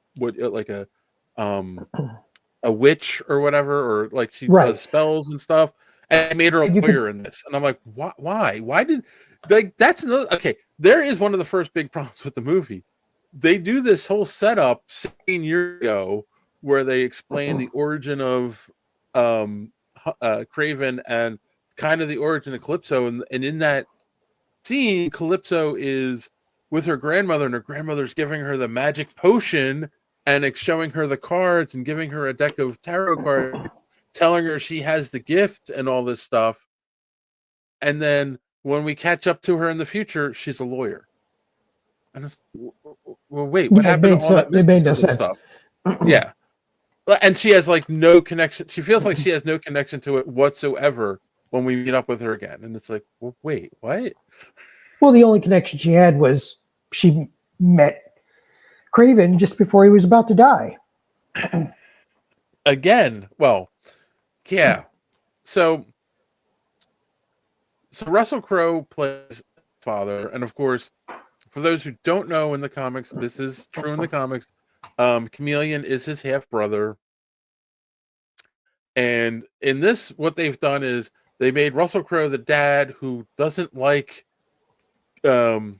witch or whatever, or like she does spells and stuff. And I made her a lawyer in this, and I'm like, why? Why did that's another? Okay, there is one of the first big problems with the movie. They do this whole setup 16 years ago where they explain the origin of Kraven and kind of the origin of Calypso, and in that scene, Calypso is with her grandmother, and her grandmother's giving her the magic potion and showing her the cards and giving her a deck of tarot cards, telling her she has the gift and all this stuff. And then when we catch up to her in the future, she's a lawyer. And it's, well, wait, what happened to all that mystical stuff? Yeah. And she has like no connection. She feels like she has no connection to it whatsoever when we meet up with her again. And it's like, well, wait, what? Well, the only connection she had was she met Kraven just before he was about to die. Again, well, yeah. So Russell Crowe plays father, and of course, for those who don't know in the comics, this is true in the comics. Chameleon is his half brother, and in this, what they've done is they made Russell Crowe the dad who doesn't like Chameleon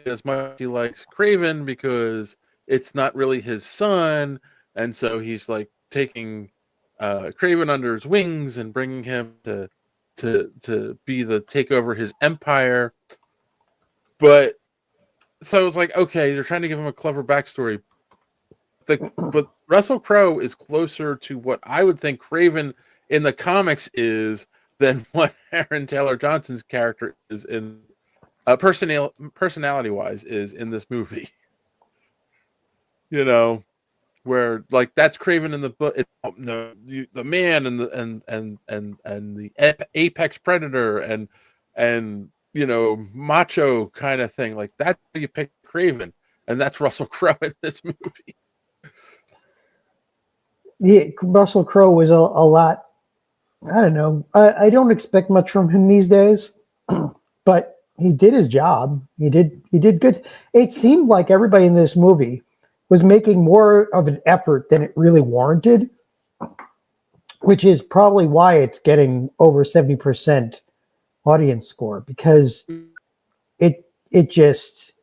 as much as he likes Kraven because it's not really his son, and so he's like taking Kraven under his wings and bringing him to take over his empire. But so it's like, okay, they're trying to give him a clever backstory. But Russell Crowe is closer to what I would think Kraven in the comics is than what Aaron Taylor Johnson's character is in personality-wise is in this movie. You know, where like that's Kraven in the book, the man and the apex predator and you know, macho kind of thing. Like that's how you pick Kraven, and that's Russell Crowe in this movie. Yeah, Russell Crowe was a lot. I don't know. I don't expect much from him these days, but he did his job. He did good. It seemed like everybody in this movie was making more of an effort than it really warranted, which is probably why it's getting over 70% audience score, because it just,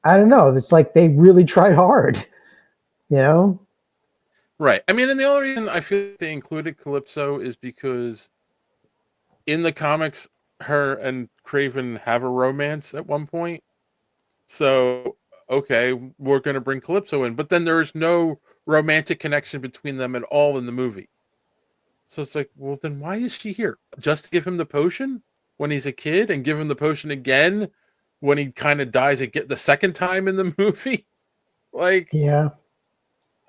I don't know, it's like they really tried hard, you know? Right. I mean, and the only reason I feel like they included Calypso is because in the comics, her and Kraven have a romance at one point. So, okay, we're going to bring Calypso in. But then there's no romantic connection between them at all in the movie. So it's like, well, then why is she here? Just to give him the potion when he's a kid and give him the potion again when he kind of dies again the second time in the movie? Like, yeah.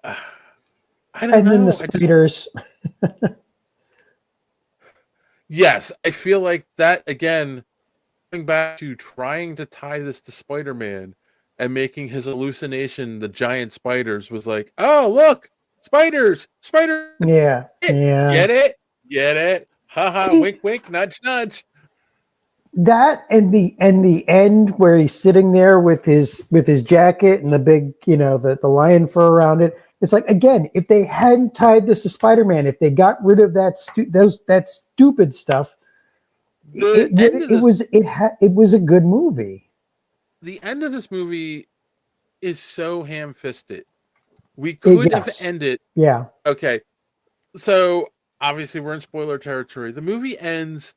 I don't know. Then the spiders. Yes, I feel like that, again, going back to trying to tie this to Spider-Man and making his hallucination the giant spiders was like, oh, look, spiders. Yeah. Get it? Haha, wink, wink, nudge, nudge. That and the end where he's sitting there with his jacket and the big, the lion fur around it. It's like, again, if they hadn't tied this to Spider-Man, if they got rid of that stupid stuff, it was a good movie. The end of this movie is so ham-fisted. We could have ended. Yeah. Okay. So obviously we're in spoiler territory. The movie ends.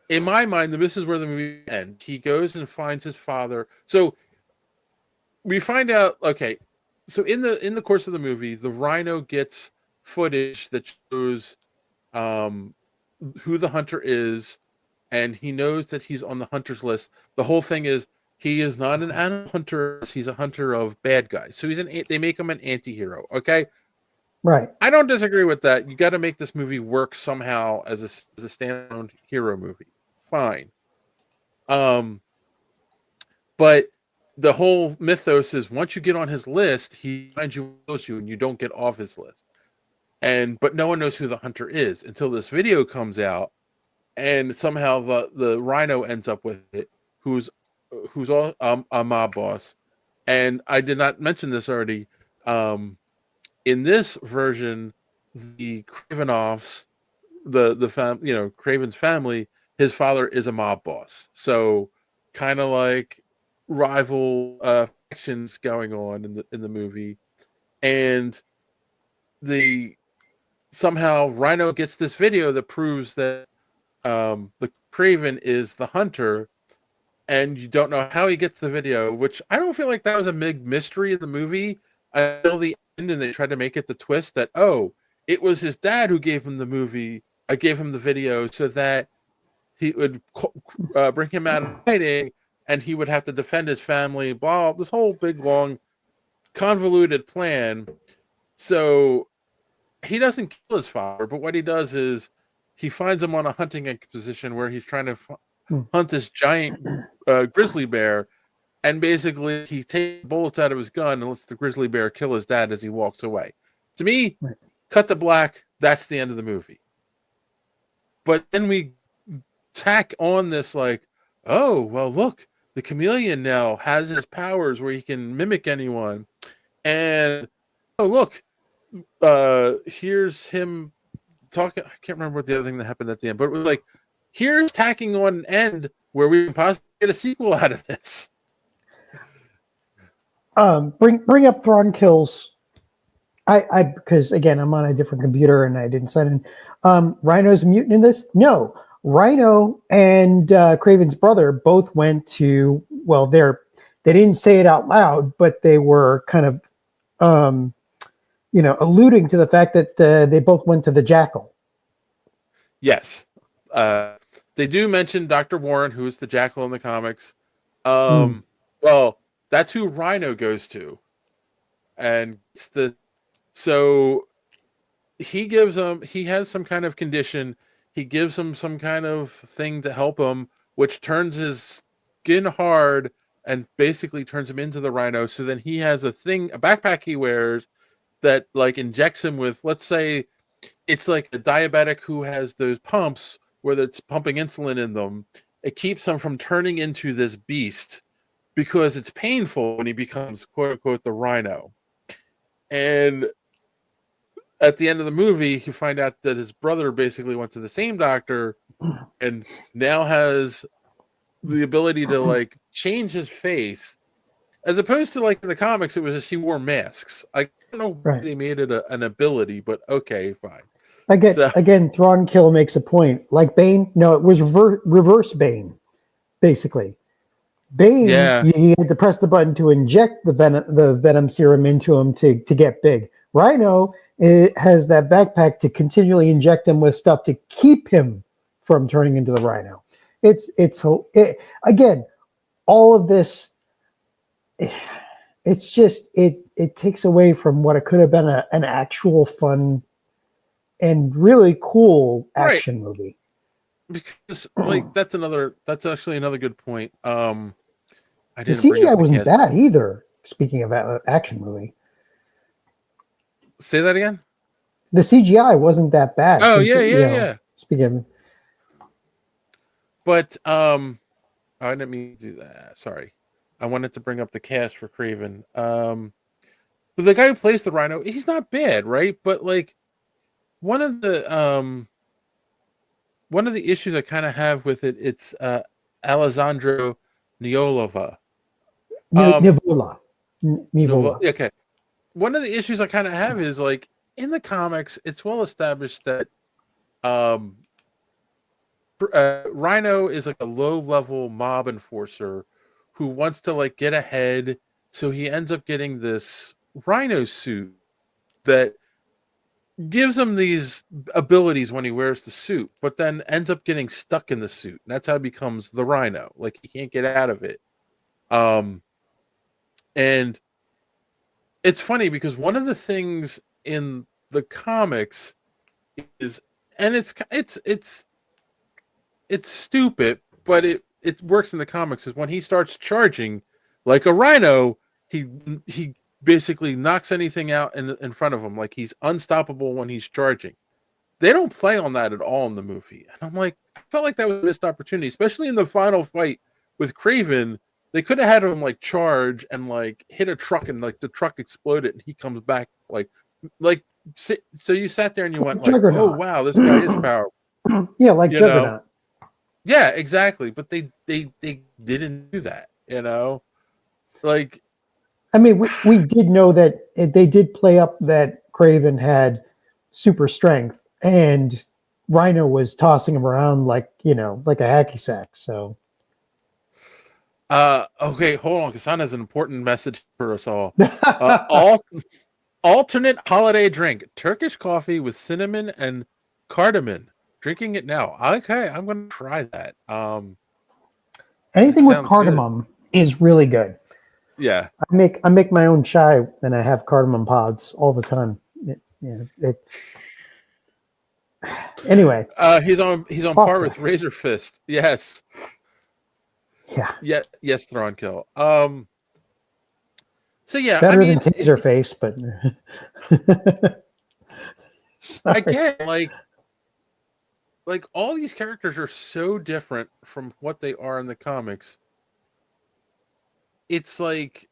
In my mind, this is where the movie ends. He goes and finds his father. So we find out. Okay. So in the course of the movie, the Rhino gets footage that shows who the hunter is, and he knows that he's on the hunter's list. The whole thing is he is not an animal hunter; he's a hunter of bad guys. So they make him an anti-hero. Okay, right. I don't disagree with that. You got to make this movie work somehow as a standalone hero movie. Fine. But the whole mythos is once you get on his list, he finds you, and you don't get off his list. But no one knows who the hunter is until this video comes out, and somehow the Rhino ends up with it, who's a mob boss. And I did not mention this already. In this version, the Kravenoffs, Kraven's family, his father is a mob boss. So kind of like rival factions going on in the movie, and somehow Rhino gets this video that proves that the Kraven is the hunter, and you don't know how he gets the video, which I don't feel like that was a big mystery in the movie until the end, and they tried to make it the twist that it was his dad who gave him the video so that he would bring him out of hiding, and he would have to defend his family. Blah, this whole big, long, convoluted plan. So he doesn't kill his father, but what he does is he finds him on a hunting expedition where he's trying to hunt this giant grizzly bear, and basically he takes bullets out of his gun and lets the grizzly bear kill his dad as he walks away. To me, cut to black, that's the end of the movie. But then we tack on this like, oh, well, look, the chameleon now has his powers where he can mimic anyone. And, oh, look, here's him talking. I can't remember what the other thing that happened at the end, but it was like, here's tacking on an end where we can possibly get a sequel out of this. Bring up Thrawn Kills. Because again, I'm on a different computer and I didn't sign in. Rhino's a mutant in this? No. Rhino and Kraven's brother both went to, well, they didn't say it out loud, but they were kind of, alluding to the fact that they both went to the Jackal. Yes. They do mention Dr. Warren, who is the Jackal in the comics. Well, that's who Rhino goes to. And so he has some kind of condition. He gives him some kind of thing to help him, which turns his skin hard and basically turns him into the Rhino. So then he has a backpack he wears that like injects him with, let's say it's like a diabetic who has those pumps where it's pumping insulin in them. It keeps him from turning into this beast because it's painful when he becomes quote unquote the Rhino. And at the end of the movie, you find out that his brother basically went to the same doctor and now has the ability to like change his face, as opposed to like in the comics, it was just he wore masks. I don't know why they made it an ability, but okay, fine. Again, Thronkill makes a point. Like Bane, no, it was reverse Bane, basically. Bane, you had to press the button to inject the venom serum into him to get big. Rhino, it has that backpack to continually inject him with stuff to keep him from turning into the Rhino. Again, all of this, it's just it takes away from what it could have been an actual fun and really cool action movie. Because like that's actually another good point. The CGI wasn't bad either. Speaking of action movie, say that again. The CGI wasn't that bad. Oh yeah. Speaking of, but I didn't mean to do that. Sorry, I wanted to bring up the cast for Kraven. But the guy who plays the Rhino, he's not bad, right? But like one of the issues I kind of have with it, it's Alessandro Nivola. Nivola. Okay. One of the issues I kind of have is like in the comics, it's well established that Rhino is like a low-level mob enforcer who wants to like get ahead, so he ends up getting this Rhino suit that gives him these abilities when he wears the suit, but then ends up getting stuck in the suit. And that's how he becomes the Rhino. Like he can't get out of it. And it's funny because one of the things in the comics is, and it's stupid, but it works in the comics, is when he starts charging like a Rhino, he basically knocks anything out in front of him. Like he's unstoppable when he's charging. They don't play on that at all in the movie. And I'm like, I felt like that was a missed opportunity, especially in the final fight with Kraven. They could have had him like charge and like hit a truck and like the truck exploded and he comes back like so you sat there and you went like, oh wow, this guy is powerful. Yeah, like Juggernaut. Yeah, exactly. But they didn't do that, you know? Like, I mean, we did know that they did play up that Kraven had super strength and Rhino was tossing him around like a hacky sack. So, okay, hold on. Kassan has an important message for us all. Alternate holiday drink: Turkish coffee with cinnamon and cardamom. Drinking it now. Okay, I'm going to try that. Anything with cardamom is really good. Yeah, I make my own chai and I have cardamom pods all the time. Anyway, he's on par with Razor Fist. Yes. Yeah. Yes, Thronkill. So yeah, better than Taserface, but again, like all these characters are so different from what they are in the comics. It's like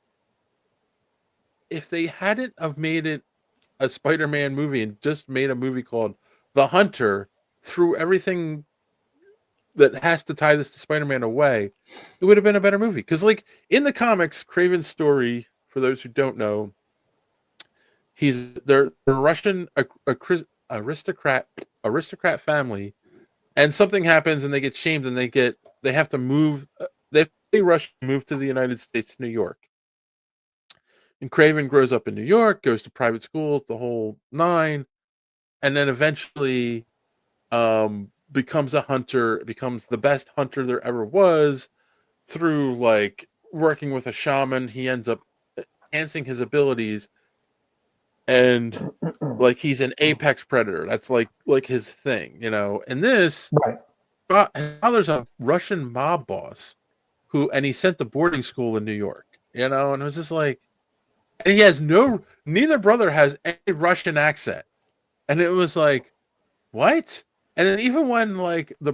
if they hadn't have made it a Spider-Man movie and just made a movie called The Hunter, threw everything that has to tie this to Spider-Man away, it would have been a better movie. Because like in the comics, Kraven's story, for those who don't know, they're a Russian aristocrat family, and something happens and they get shamed and they have to move. They rush to move to the United States, New York. And Kraven grows up in New York, goes to private schools, the whole nine, and then eventually becomes a hunter, becomes the best hunter there ever was through like working with a shaman. He ends up enhancing his abilities, and like he's an apex predator. That's like his thing, you know. And this, right? His father's a Russian mob boss and he sent to boarding school in New York, you know. And it was just like, and he has neither brother has any Russian accent, and it was like, what? And then even when like the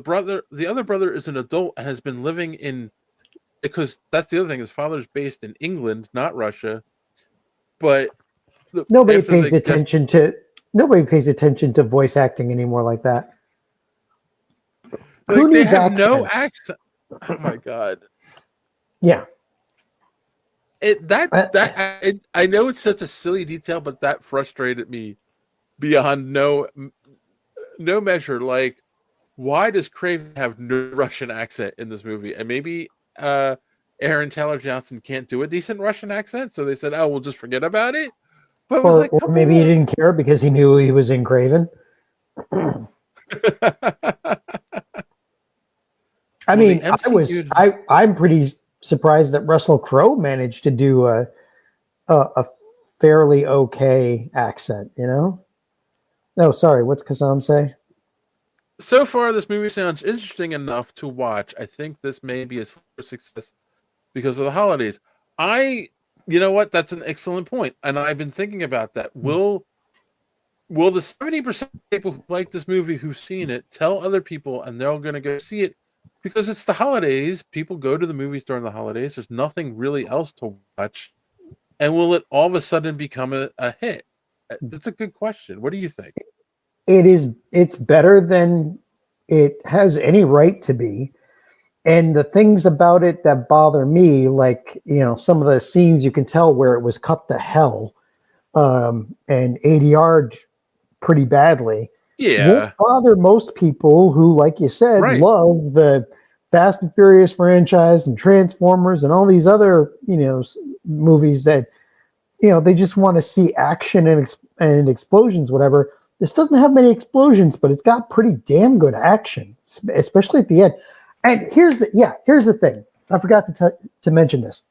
other brother is an adult and has been living in, because that's the other thing, his father's based in England, not Russia, but Nobody after pays the attention to voice acting anymore like that. Who they needs have no accents? accent. Oh my god! Yeah. I know it's such a silly detail, but that frustrated me beyond no measure. Like, why does Kraven have no Russian accent in this movie? And maybe Aaron Taylor Johnson can't do a decent Russian accent, so they said, "Oh, we'll just forget about it." But it was like, or maybe he didn't care because he knew he was in Kraven. I mean, I'm pretty surprised that Russell Crowe managed to do a fairly okay accent, you know? Oh, sorry, what's Kazan say? So far, this movie sounds interesting enough to watch. I think this may be a success because of the holidays. You know what? That's an excellent point, and I've been thinking about that. Will the 70% of people who like this movie who've seen it tell other people, and they're all going to go see it because it's the holidays? People go to the movies during the holidays. There's nothing really else to watch, and will it all of a sudden become a hit? That's a good question. What do you think? It's better than it has any right to be. And the things about it that bother me, like, you know, some of the scenes you can tell where it was cut to hell and ADR'd pretty badly. Yeah. Won't bother most people who, like you said, Right. love the Fast and Furious franchise and Transformers and all these other, you know, movies that, you know, they just want to see action and explosions, whatever. This doesn't have many explosions, but it's got pretty damn good action, especially at the end. And here's the thing. I forgot to mention this.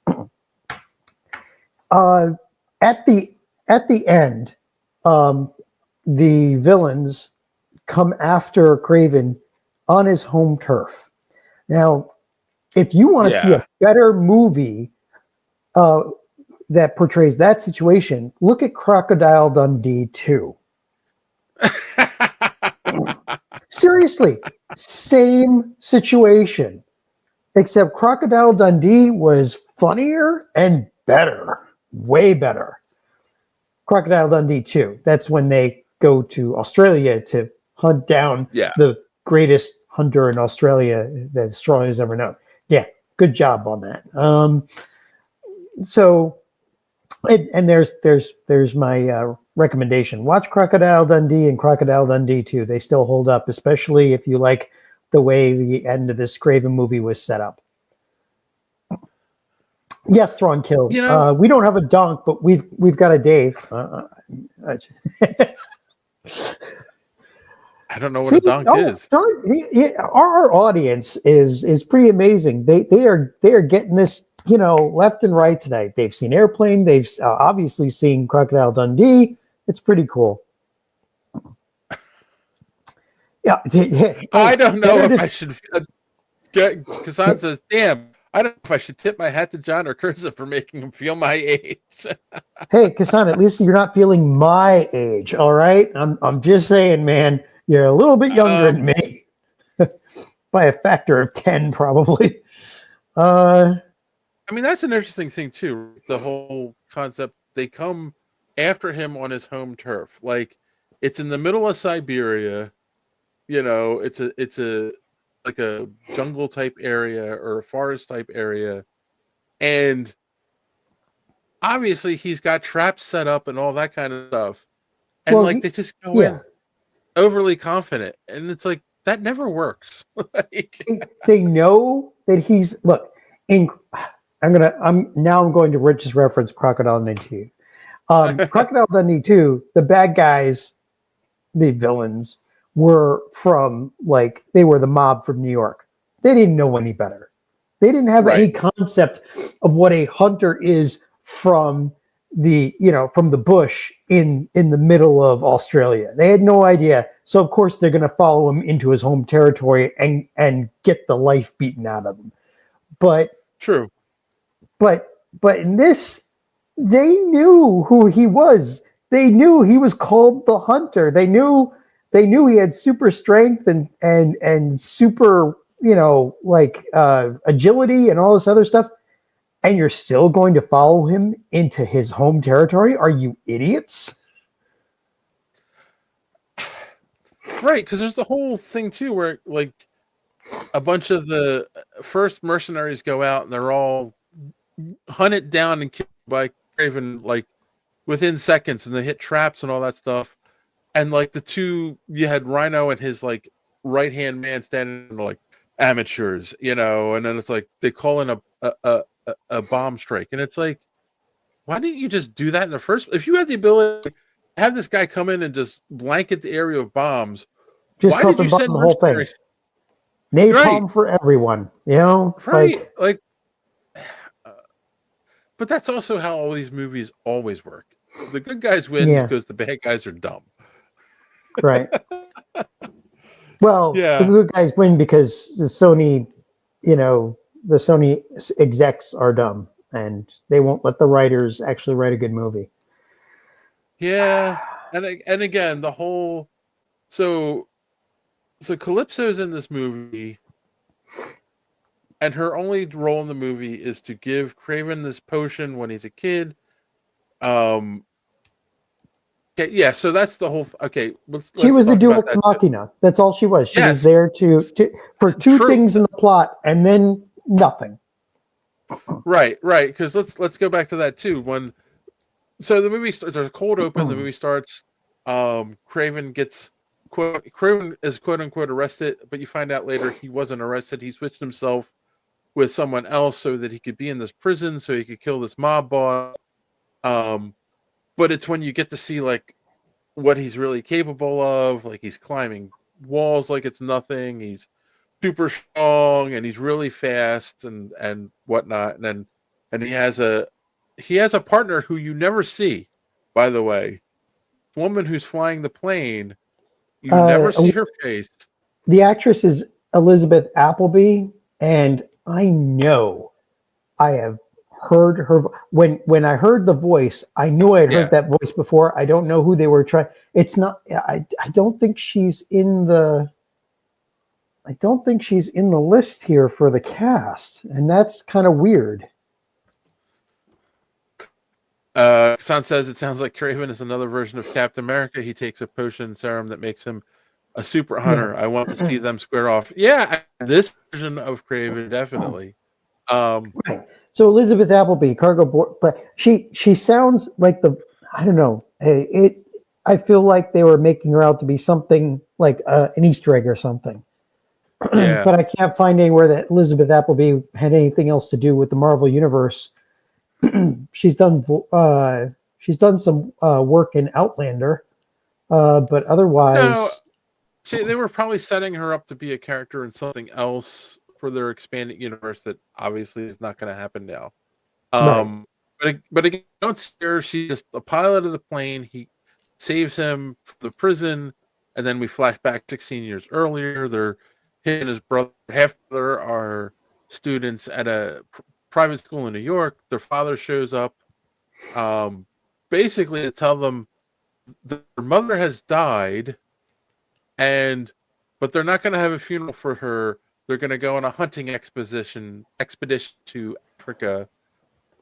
At the end, the villains come after Kraven on his home turf. Now, if you want to see a better movie that portrays that situation, look at Crocodile Dundee 2. Seriously, same situation, except Crocodile Dundee was funnier and better, way better. Crocodile Dundee 2, that's when they go to Australia to hunt down the greatest hunter in Australia that Australia's ever known. Yeah, good job on that. And there's my recommendation. Watch Crocodile Dundee and Crocodile Dundee 2. They still hold up, especially if you like the way the end of this Kraven movie was set up. Yes, Thrawn killed. You know, we don't have a Donk, but we've got a Dave. I don't know what a Donk is. Our audience is pretty amazing. They are getting this, you know, left and right tonight. They've seen Airplane. They've obviously seen Crocodile Dundee. It's pretty cool. Yeah. I don't know if I should. Kazan says, "Damn, I don't know if I should tip my hat to John or Cursa for making him feel my age." Hey, Kassan, at least you're not feeling my age, all right? I'm just saying, man, you're a little bit younger than me. By a factor of 10, probably. I mean, that's an interesting thing, too. The whole concept, they come after him on his home turf. Like, it's in the middle of Siberia. You know, it's like a jungle type area or a forest type area. And obviously he's got traps set up and all that kind of stuff. And they just go in overly confident. And it's like, that never works. They know that he's I'm going to just reference Crocodile Dundee 2. Crocodile Dundee 2, the bad guys, the villains, were from, like, they were the mob from New York. They didn't know any better. They didn't have any concept of what a hunter is from the bush in the middle of Australia. They had no idea. So of course they're going to follow him into his home territory and get the life beaten out of him. But true. But in this, they knew who he was. They knew he was called the Hunter. They knew he had super strength and super, agility and all this other stuff. And you're still going to follow him into his home territory? Are you idiots? Right, because there's the whole thing too where like a bunch of the first mercenaries go out and they're all hunted down and killed by Kraven like within seconds, and they hit traps and all that stuff. And like you had Rhino and his like right hand man standing there, like amateurs, and then it's like they call in a bomb strike, and it's like, why didn't you just do that in the first? If you had the ability to have this guy come in and just blanket the area of bombs, Just why did you bomb send the whole thing? mercenaries? Napalm for everyone, Right, but that's also how all these movies always work. The good guys win because the bad guys are dumb. Right. Well, Yeah. the good guys win because the Sony execs are dumb and they won't let the writers actually write a good movie. Yeah, and again, the whole so Calypso's in this movie, and her only role in the movie is to give Kraven this potion when he's a kid. Okay, yeah, so that's the whole. Okay, She was the Deus Ex Machina. That's all she was. She was there for two things in the plot, and then nothing. Right. Because let's go back to that too. So the movie starts. There's a cold open. The movie starts. Kraven is quote unquote arrested, but you find out later he wasn't arrested. He switched himself with someone else so that he could be in this prison, so he could kill this mob boss. But it's when you get to see like what he's really capable of. Like he's climbing walls like it's nothing. He's super strong and he's really fast and whatnot. And he has a partner who you never see, by the way. Woman who's flying the plane. You never see her face. The actress is Elizabeth Appleby, and I know I have heard her when I heard the voice. I knew I had heard that voice before. I don't know who they were trying. It's not. I don't think she's in the. I don't think she's in the list here for the cast, and that's kind of weird. Son says it sounds like Kraven is another version of Captain America. He takes a potion serum that makes him a super hunter. I want to see them square off. Yeah, this version of Kraven definitely. Right. So Elizabeth Appleby, cargo board, but she sounds like I don't know. I feel like they were making her out to be something like an Easter egg or something. Yeah. But I can't find anywhere that Elizabeth Appleby had anything else to do with the Marvel Universe. She's done some work in Outlander, but otherwise, they were probably setting her up to be a character in something else for their expanded universe that obviously is not going to happen now. But again, don't scare. She's just a pilot of the plane. He saves him from the prison, and then we flash back 16 years earlier. He and his brother, half brother, are students at a private school in New York. Their father shows up, basically to tell them their mother has died, but they're not going to have a funeral for her. They're going to go on a hunting expedition to Africa,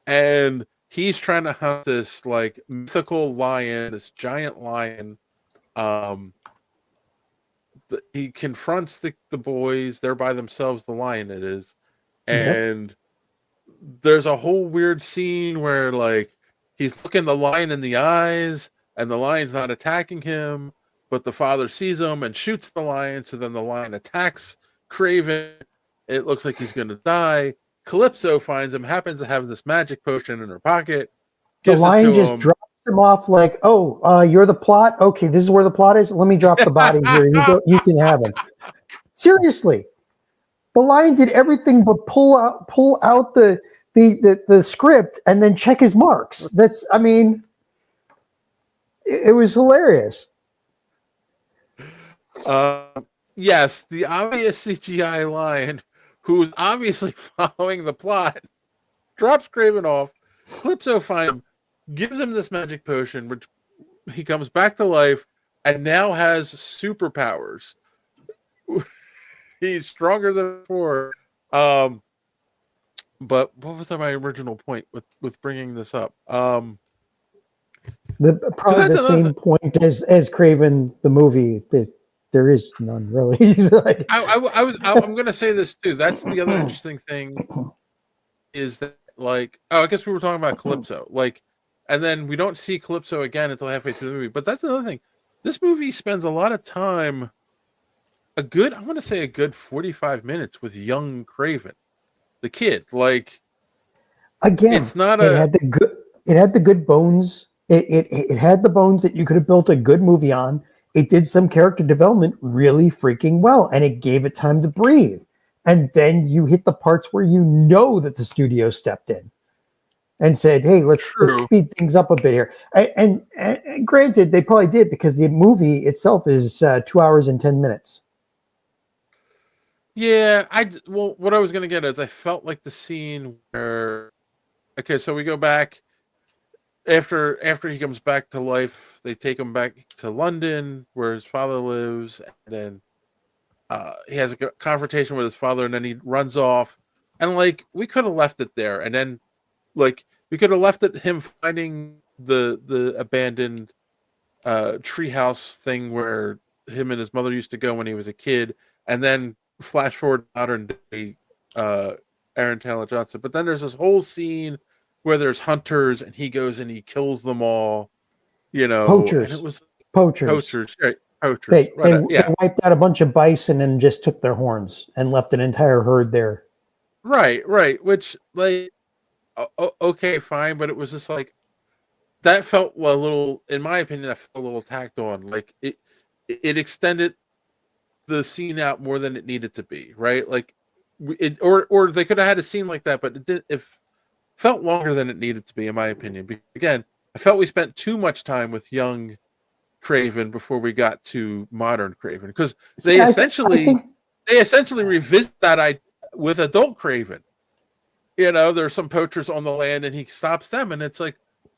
and he's trying to hunt this like mythical lion, this giant lion. He confronts the boys. They're by themselves. The lion it is, and there's a whole weird scene where like he's looking the lion in the eyes, and the lion's not attacking him, but the father sees him and shoots the lion. So then the lion attacks Kraven. It looks like he's going to die. Calypso finds him, happens to have this magic potion in her pocket. The lion just drops him off like, "Oh, you're the plot. Okay, this is where the plot is. Let me drop the body here. You can have him." Seriously, the lion did everything but pull out the script and then check his marks. It was hilarious. Yes, the obvious CGI lion, who's obviously following the plot, drops Kraven off. Calypso finds him, gives him this magic potion, which he comes back to life and now has superpowers. He's stronger than before. But what was my original point with bringing this up? Probably that's the another same point as Kraven the movie. There is none really. He's like, I'm going to say this too. That's the other interesting thing is that, like, I guess we were talking about Calypso, like, and then we don't see Calypso again until halfway through the movie. But that's another thing. This movie spends a lot of time, I'm going to say a good 45 minutes with young Kraven, the kid. Like, again, it's not it had the good bones. It had the bones that you could have built a good movie on. It did some character development really freaking well, and it gave it time to breathe. And then you hit the parts where you know that the studio stepped in and said, "Hey, let's speed things up a bit here." And granted, they probably did because the movie itself is 2 hours and 10 minutes. Yeah, what I was going to get is I felt like the scene where, okay, so we go back after he comes back to life, they take him back to London where his father lives, and then he has a confrontation with his father, and then he runs off, and like we could have left it there, and then like we could have left it him finding the abandoned treehouse thing where him and his mother used to go when he was a kid, and then flash forward modern day Aaron Taylor Johnson. But then there's this whole scene where there's hunters and he goes and he kills them all, Poachers. And it was poachers. Right? Poachers. They Yeah. wiped out a bunch of bison and just took their horns and left an entire herd there. Right. Which, like, okay, fine, but it was just like that felt a little, in my opinion, I felt a little tacked on. Like it extended the scene out more than it needed to be, right? Like, or they could have had a scene like that, but it felt longer than it needed to be, in my opinion. Because, again, I felt we spent too much time with young Kraven before we got to modern Kraven, because they essentially revisit that with adult Kraven. There's some poachers on the land, and he stops them, and it's like,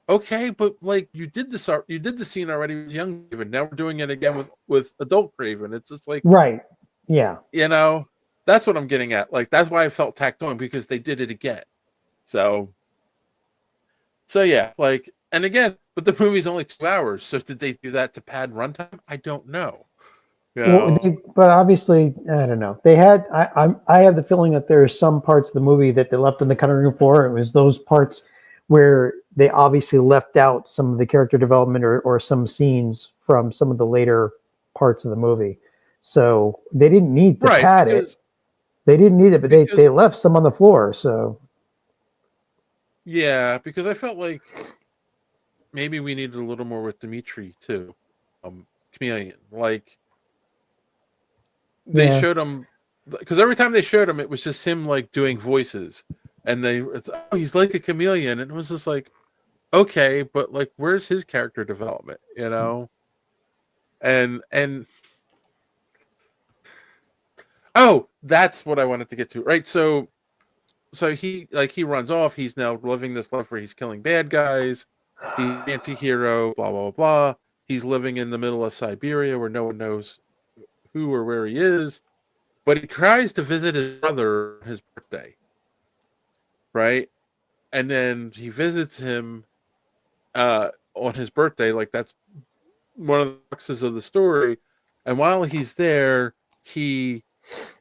okay, but like you did the scene already with young Kraven. Now we're doing it again with adult Kraven. It's just like, right, yeah, that's what I'm getting at. Like, that's why I felt tacked on, because they did it again. So yeah, like, and again, but the movie's only 2 hours, so did they do that to pad runtime? I don't know. But obviously, I don't know. They had. I have the feeling that there are some parts of the movie that they left on the cutting room floor. It was those parts where they obviously left out some of the character development or some scenes from some of the later parts of the movie. So they didn't need to pad it. They didn't need it, but they left some on the floor. So yeah, because I felt like maybe we needed a little more with Dimitri too, Chameleon. Like, they showed him, because every time they showed him, it was just him like doing voices, and he's like a chameleon, and it was just like, okay, but like, where's his character development, and oh, that's what I wanted to get to, right? So he runs off. He's now living this life where he's killing bad guys. He's an anti-hero, blah blah blah. He's living in the middle of Siberia where no one knows who or where he is, but he tries to visit his brother on his birthday, right? And then he visits him on his birthday, like that's one of the boxes of the story. And while he's there, he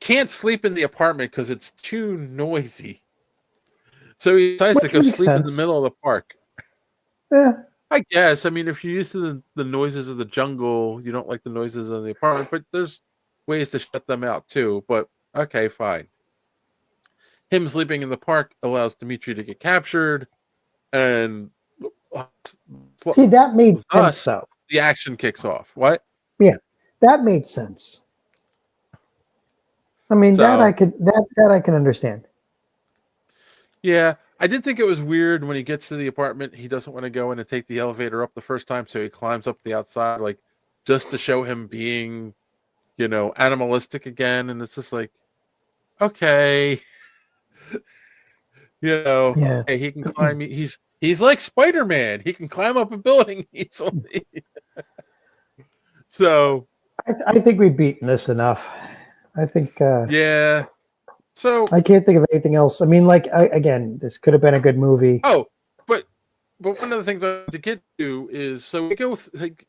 can't sleep in the apartment because it's too noisy. So he decides to go sleep in the middle of the park. Yeah. I guess. I mean, if you're used to the noises of the jungle, you don't like the noises of the apartment, but there's ways to shut them out too. But okay, fine. Him sleeping in the park allows Dimitri to get captured, and see, that made sense. So the action kicks off. What? Yeah, that made sense. I mean, that I can understand. Yeah. I did think it was weird when he gets to the apartment, he doesn't want to go in and take the elevator up the first time, so he climbs up the outside, like, just to show him being, animalistic again. And it's just like, okay, yeah. Hey, he can climb. He's like Spider-Man. He can climb up a building easily. So I think we've beaten this enough. I think. Yeah. So I can't think of anything else. I mean, like again, this could have been a good movie. Oh, but one of the things I want to get to is so we go like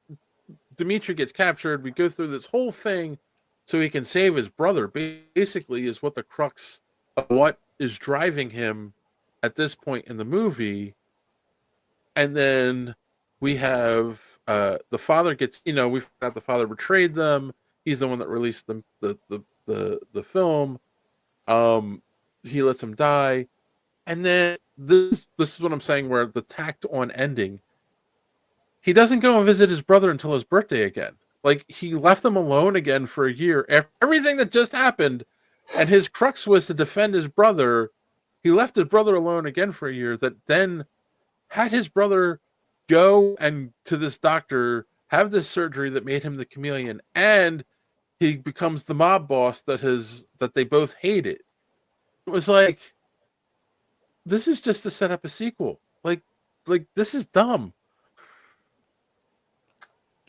Dimitri gets captured. We go through this whole thing so he can save his brother. Basically, is what the crux of what is driving him at this point in the movie. And then we have the father gets. We found out the father betrayed them. He's the one that released the film. He lets him die. And then this is what I'm saying, where the tacked on ending, he doesn't go and visit his brother until his birthday again. Like, he left them alone again for a year. Everything that just happened, and his crux was to defend his brother. He left his brother alone again for a year, that then had his brother go and to this doctor, have this surgery that made him the chameleon, and he becomes the mob boss that they both hated. It was like, this is just to set up a sequel. Like this is dumb.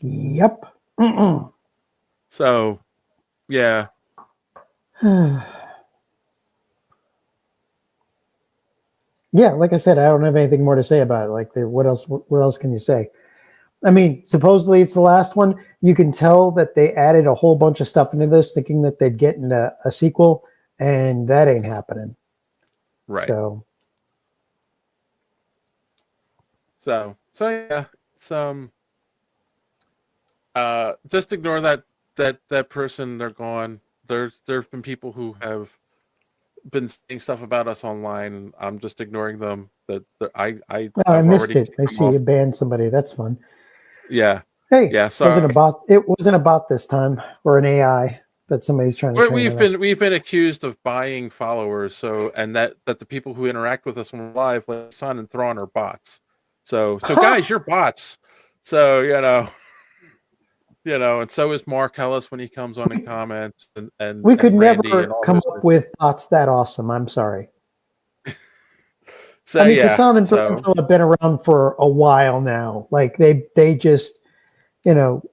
Yep. Mm-mm. So, yeah. Yeah, like I said, I don't have anything more to say about it. Like, what else can you say? I mean, supposedly it's the last one. You can tell that they added a whole bunch of stuff into this, thinking that they'd get into a sequel, and that ain't happening. Right. So yeah. Just ignore that person. They're gone. There've been people who have been saying stuff about us online, and I'm just ignoring them. I missed it. I see you banned somebody. That's fun. Yeah. Hey, yeah. Sorry. It wasn't a bot this time, or an AI that somebody's trying to. We've been accused of buying followers. So, and that the people who interact with us on live, like Son and Thrawn, are bots. So guys, you're bots. So and so is Mark Ellis when he comes on and comments, and we could Randy never come up with bots that awesome. I'm sorry. So, Kassan and Thrawn have been around for a while now. Like they just, I'm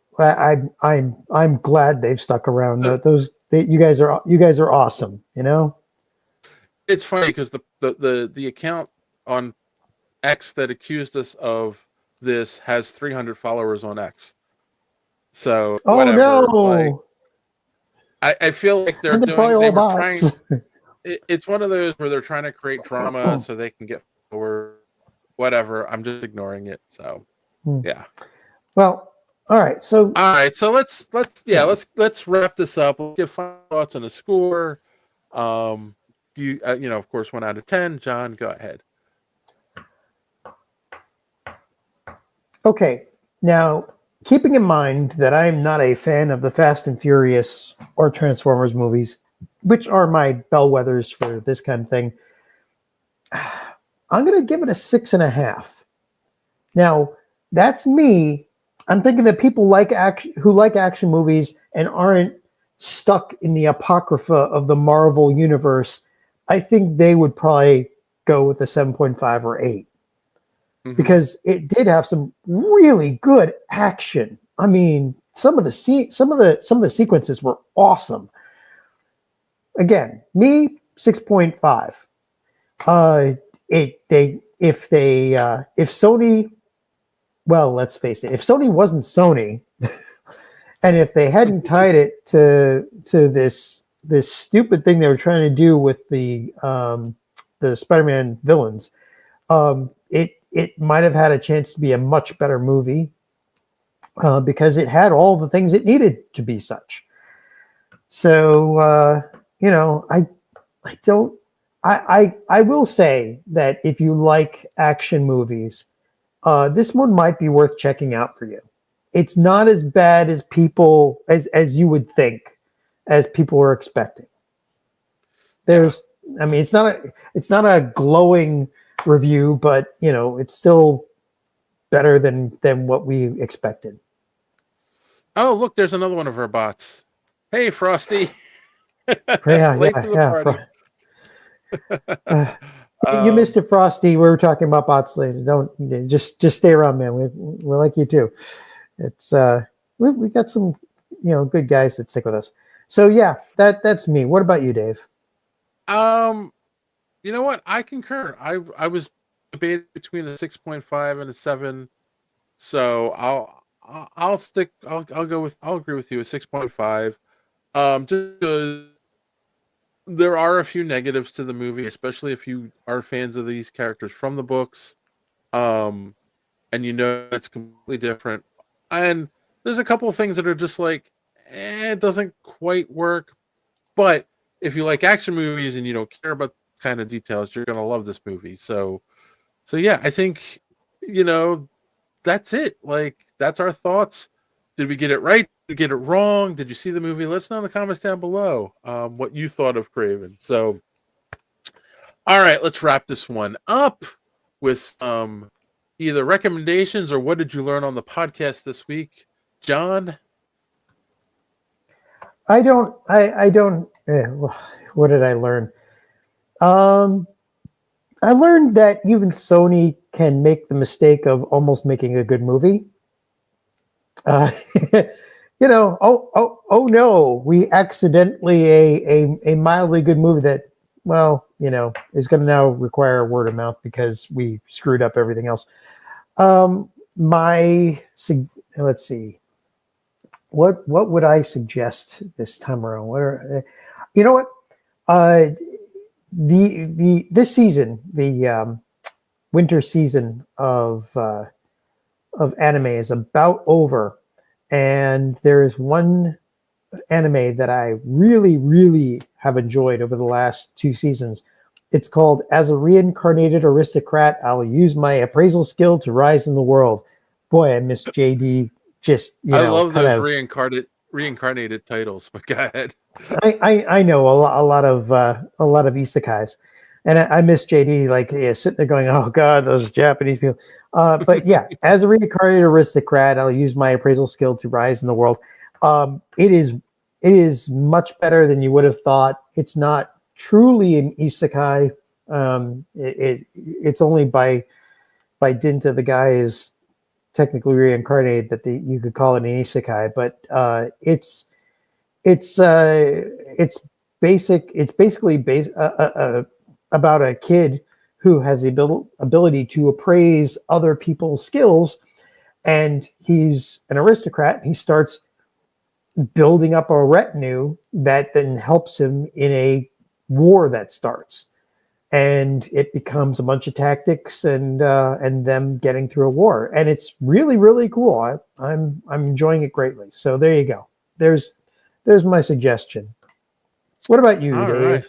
glad they've stuck around. You guys are awesome. It's funny because the account on X that accused us of this has 300 followers on X. So whatever. No! I feel like they were trying. It's one of those where they're trying to create drama so they can get forward. Whatever. I'm just ignoring it. So yeah. Well, all right. So let's wrap this up. We'll give final thoughts on the score. You of course 1 out of 10. John, go ahead. Okay. Now, keeping in mind that I am not a fan of the Fast and Furious or Transformers movies, which are my bellwethers for this kind of thing, I'm going to give it a 6.5. Now, that's me. I'm thinking that people who like action movies and aren't stuck in the apocrypha of the Marvel universe, I think they would probably go with a 7.5 or 8. Because it did have some really good action. I mean, some of the sequences were awesome. Again, me 6.5. If Sony, well, let's face it, if Sony wasn't Sony, and if they hadn't tied it to this stupid thing they were trying to do with the Spider-Man villains, it might have had a chance to be a much better movie because it had all the things it needed to be such. So, I will say that if you like action movies, this one might be worth checking out for you. It's not as bad as as you would think, as people were expecting. It's not a glowing review, but it's still better than what we expected. Oh, look, there's another one of our bots. Hey, Frosty. Yeah. You missed it, Frosty. We were talking about bots later. Don't just stay around, man. We like you too. It's we got some good guys that stick with us. So yeah, that's me. What about you, Dave? You know what? I concur. I was debating between a 6.5 and a 7. So I'll stick. I'll agree with you. A 6.5. Just because there are a few negatives to the movie, especially if you are fans of these characters from the books, and you know it's completely different. And there's a couple of things that are just like, it doesn't quite work. But if you like action movies and you don't care about kind of details, you're gonna love this movie. So yeah, I think that's it. Like, that's our thoughts. Did we get it right? Did we get it wrong? Did you see the movie? Let us know in the comments down below what you thought of Kraven. So, all right, let's wrap this one up with some either recommendations or what did you learn on the podcast this week, John? I don't. What did I learn? I learned that even Sony can make the mistake of almost making a good movie. Oh no, we accidentally a mildly good movie that, well, is going to now require word of mouth because we screwed up everything else. Let's see. What would I suggest this time around? You know what? This season, the winter season of anime is about over, and there is one anime that I really, really have enjoyed over the last 2 seasons. It's called As a Reincarnated Aristocrat, I'll Use My Appraisal Skill to Rise in the World. Boy, I miss JD. I love those reincarnated titles, but go ahead. I know a lot of isekais, and I miss JD, like, sitting there going, oh god, those Japanese people. But yeah, As a Reincarnated Aristocrat, I'll use my appraisal skill to rise in the world. It is much better than you would have thought. It's not truly an isekai. It's only by dint of the guy is technically reincarnated that you could call it an isekai, but it's basically based about a kid who has the ability to appraise other people's skills, and he's an aristocrat. He starts building up a retinue that then helps him in a war that starts, and it becomes a bunch of tactics and them getting through a war, and it's really, really cool. I'm enjoying it greatly. So there you go. There's my suggestion. What about you, All Dave? Right.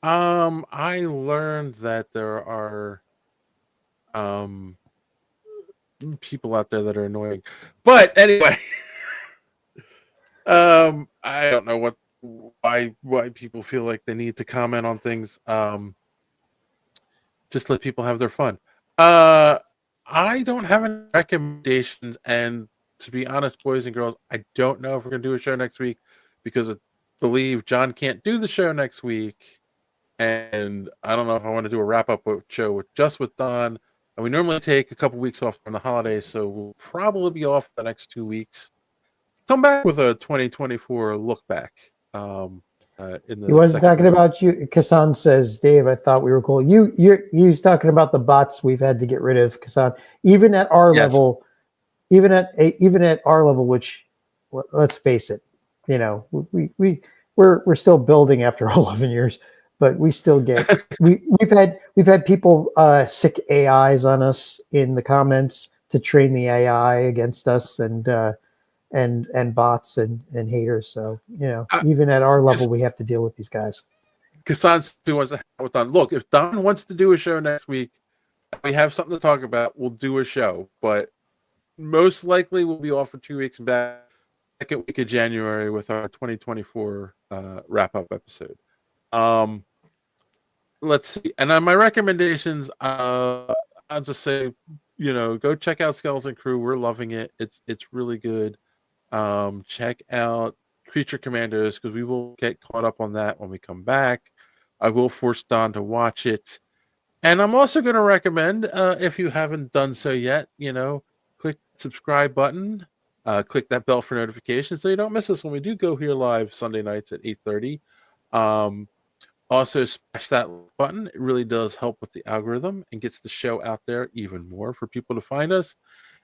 I learned that there are people out there that are annoying. But anyway, I don't know why people feel like they need to comment on things. Just let people have their fun. I don't have any recommendations, and to be honest, boys and girls, I don't know if we're gonna do a show next week because I believe John can't do the show next week. And I don't know if I want to do a wrap-up show with Don. And we normally take a couple weeks off from the holidays, so we'll probably be off the next 2 weeks. Come back with a 2024 look back. He wasn't talking about you. Kassan says, Dave, I thought we were cool. He was talking about the bots we've had to get rid of, Kassan. Even at our level, even at our level, which, let's face it, we're still building after 11 years. But we still get we've had people sick AIs on us in the comments to train the AI against us and bots and haters. So even at our level, we have to deal with these guys. Kassan wants to hang out with Don. Look, if Don wants to do a show next week, we have something to talk about. We'll do a show, but most likely we'll be off for 2 weeks and back second week of January with our 2024 wrap up episode. Let's see. And on my recommendations, I'll just say, go check out Skeleton Crew. We're loving it. It's really good. Check out Creature Commandos because we will get caught up on that when we come back. I will force Don to watch it. And I'm also going to recommend, if you haven't done so yet, click the subscribe button. Click that bell for notifications so you don't miss us when we do go here live Sunday nights at 8:30. Also, smash that button. It really does help with the algorithm and gets the show out there even more for people to find us.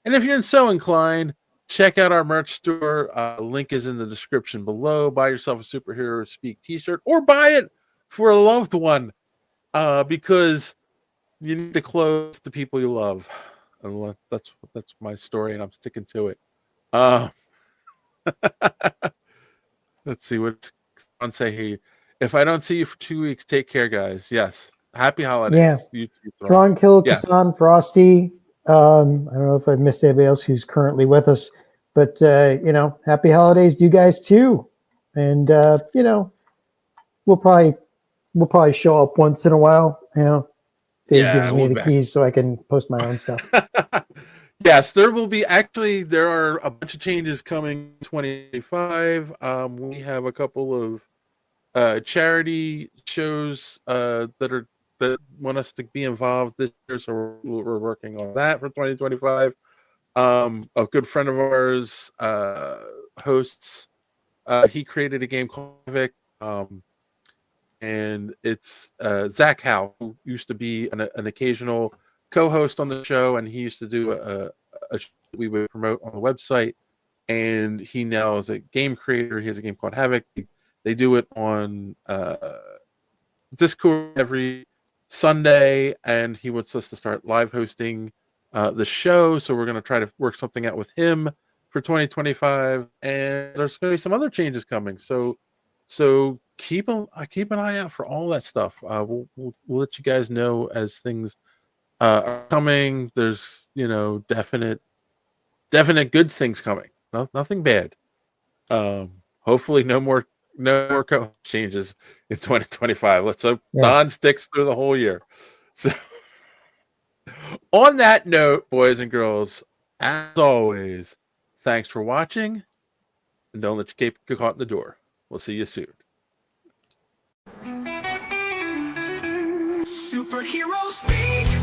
And if you're so inclined, check out our merch store. Link is in the description below. Buy yourself a Superhero Speak t-shirt or buy it for a loved one because you need to clothe the people you love. And that's my story, and I'm sticking to it. Let's see what on say here. If I don't see you for 2 weeks, take care, guys. Yes. Happy holidays. Yeah. You Tron Kill, yeah. Kasan, Frosty. I don't know if I've missed anybody else who's currently with us, but happy holidays to you guys too. And we'll probably show up once in a while. Dave gives me the keys so I can post my own stuff. Yes, there will be there are a bunch of changes coming in 2025. We have a couple of charity shows that want us to be involved this year, so we're working on that for 2025. A good friend of ours hosts. He created a game called Havoc, and it's Zach Howe, who used to be an occasional co-host on the show, and he used to do a show that we would promote on the website. And he now is a game creator. He has a game called Havoc. They do it on Discord every Sunday, and he wants us to start live hosting the show. So we're going to try to work something out with him for 2025. And there's going to be some other changes coming. So keep an eye out for all that stuff. We'll let you guys know as things are coming. There's definite good things coming. Nothing bad. Hopefully no more changes in 2025. Let's hope Don sticks through the whole year. So on that note, boys and girls, as always, thanks for watching, and don't let your cape get caught in the door. We'll see you soon. Superhero speak.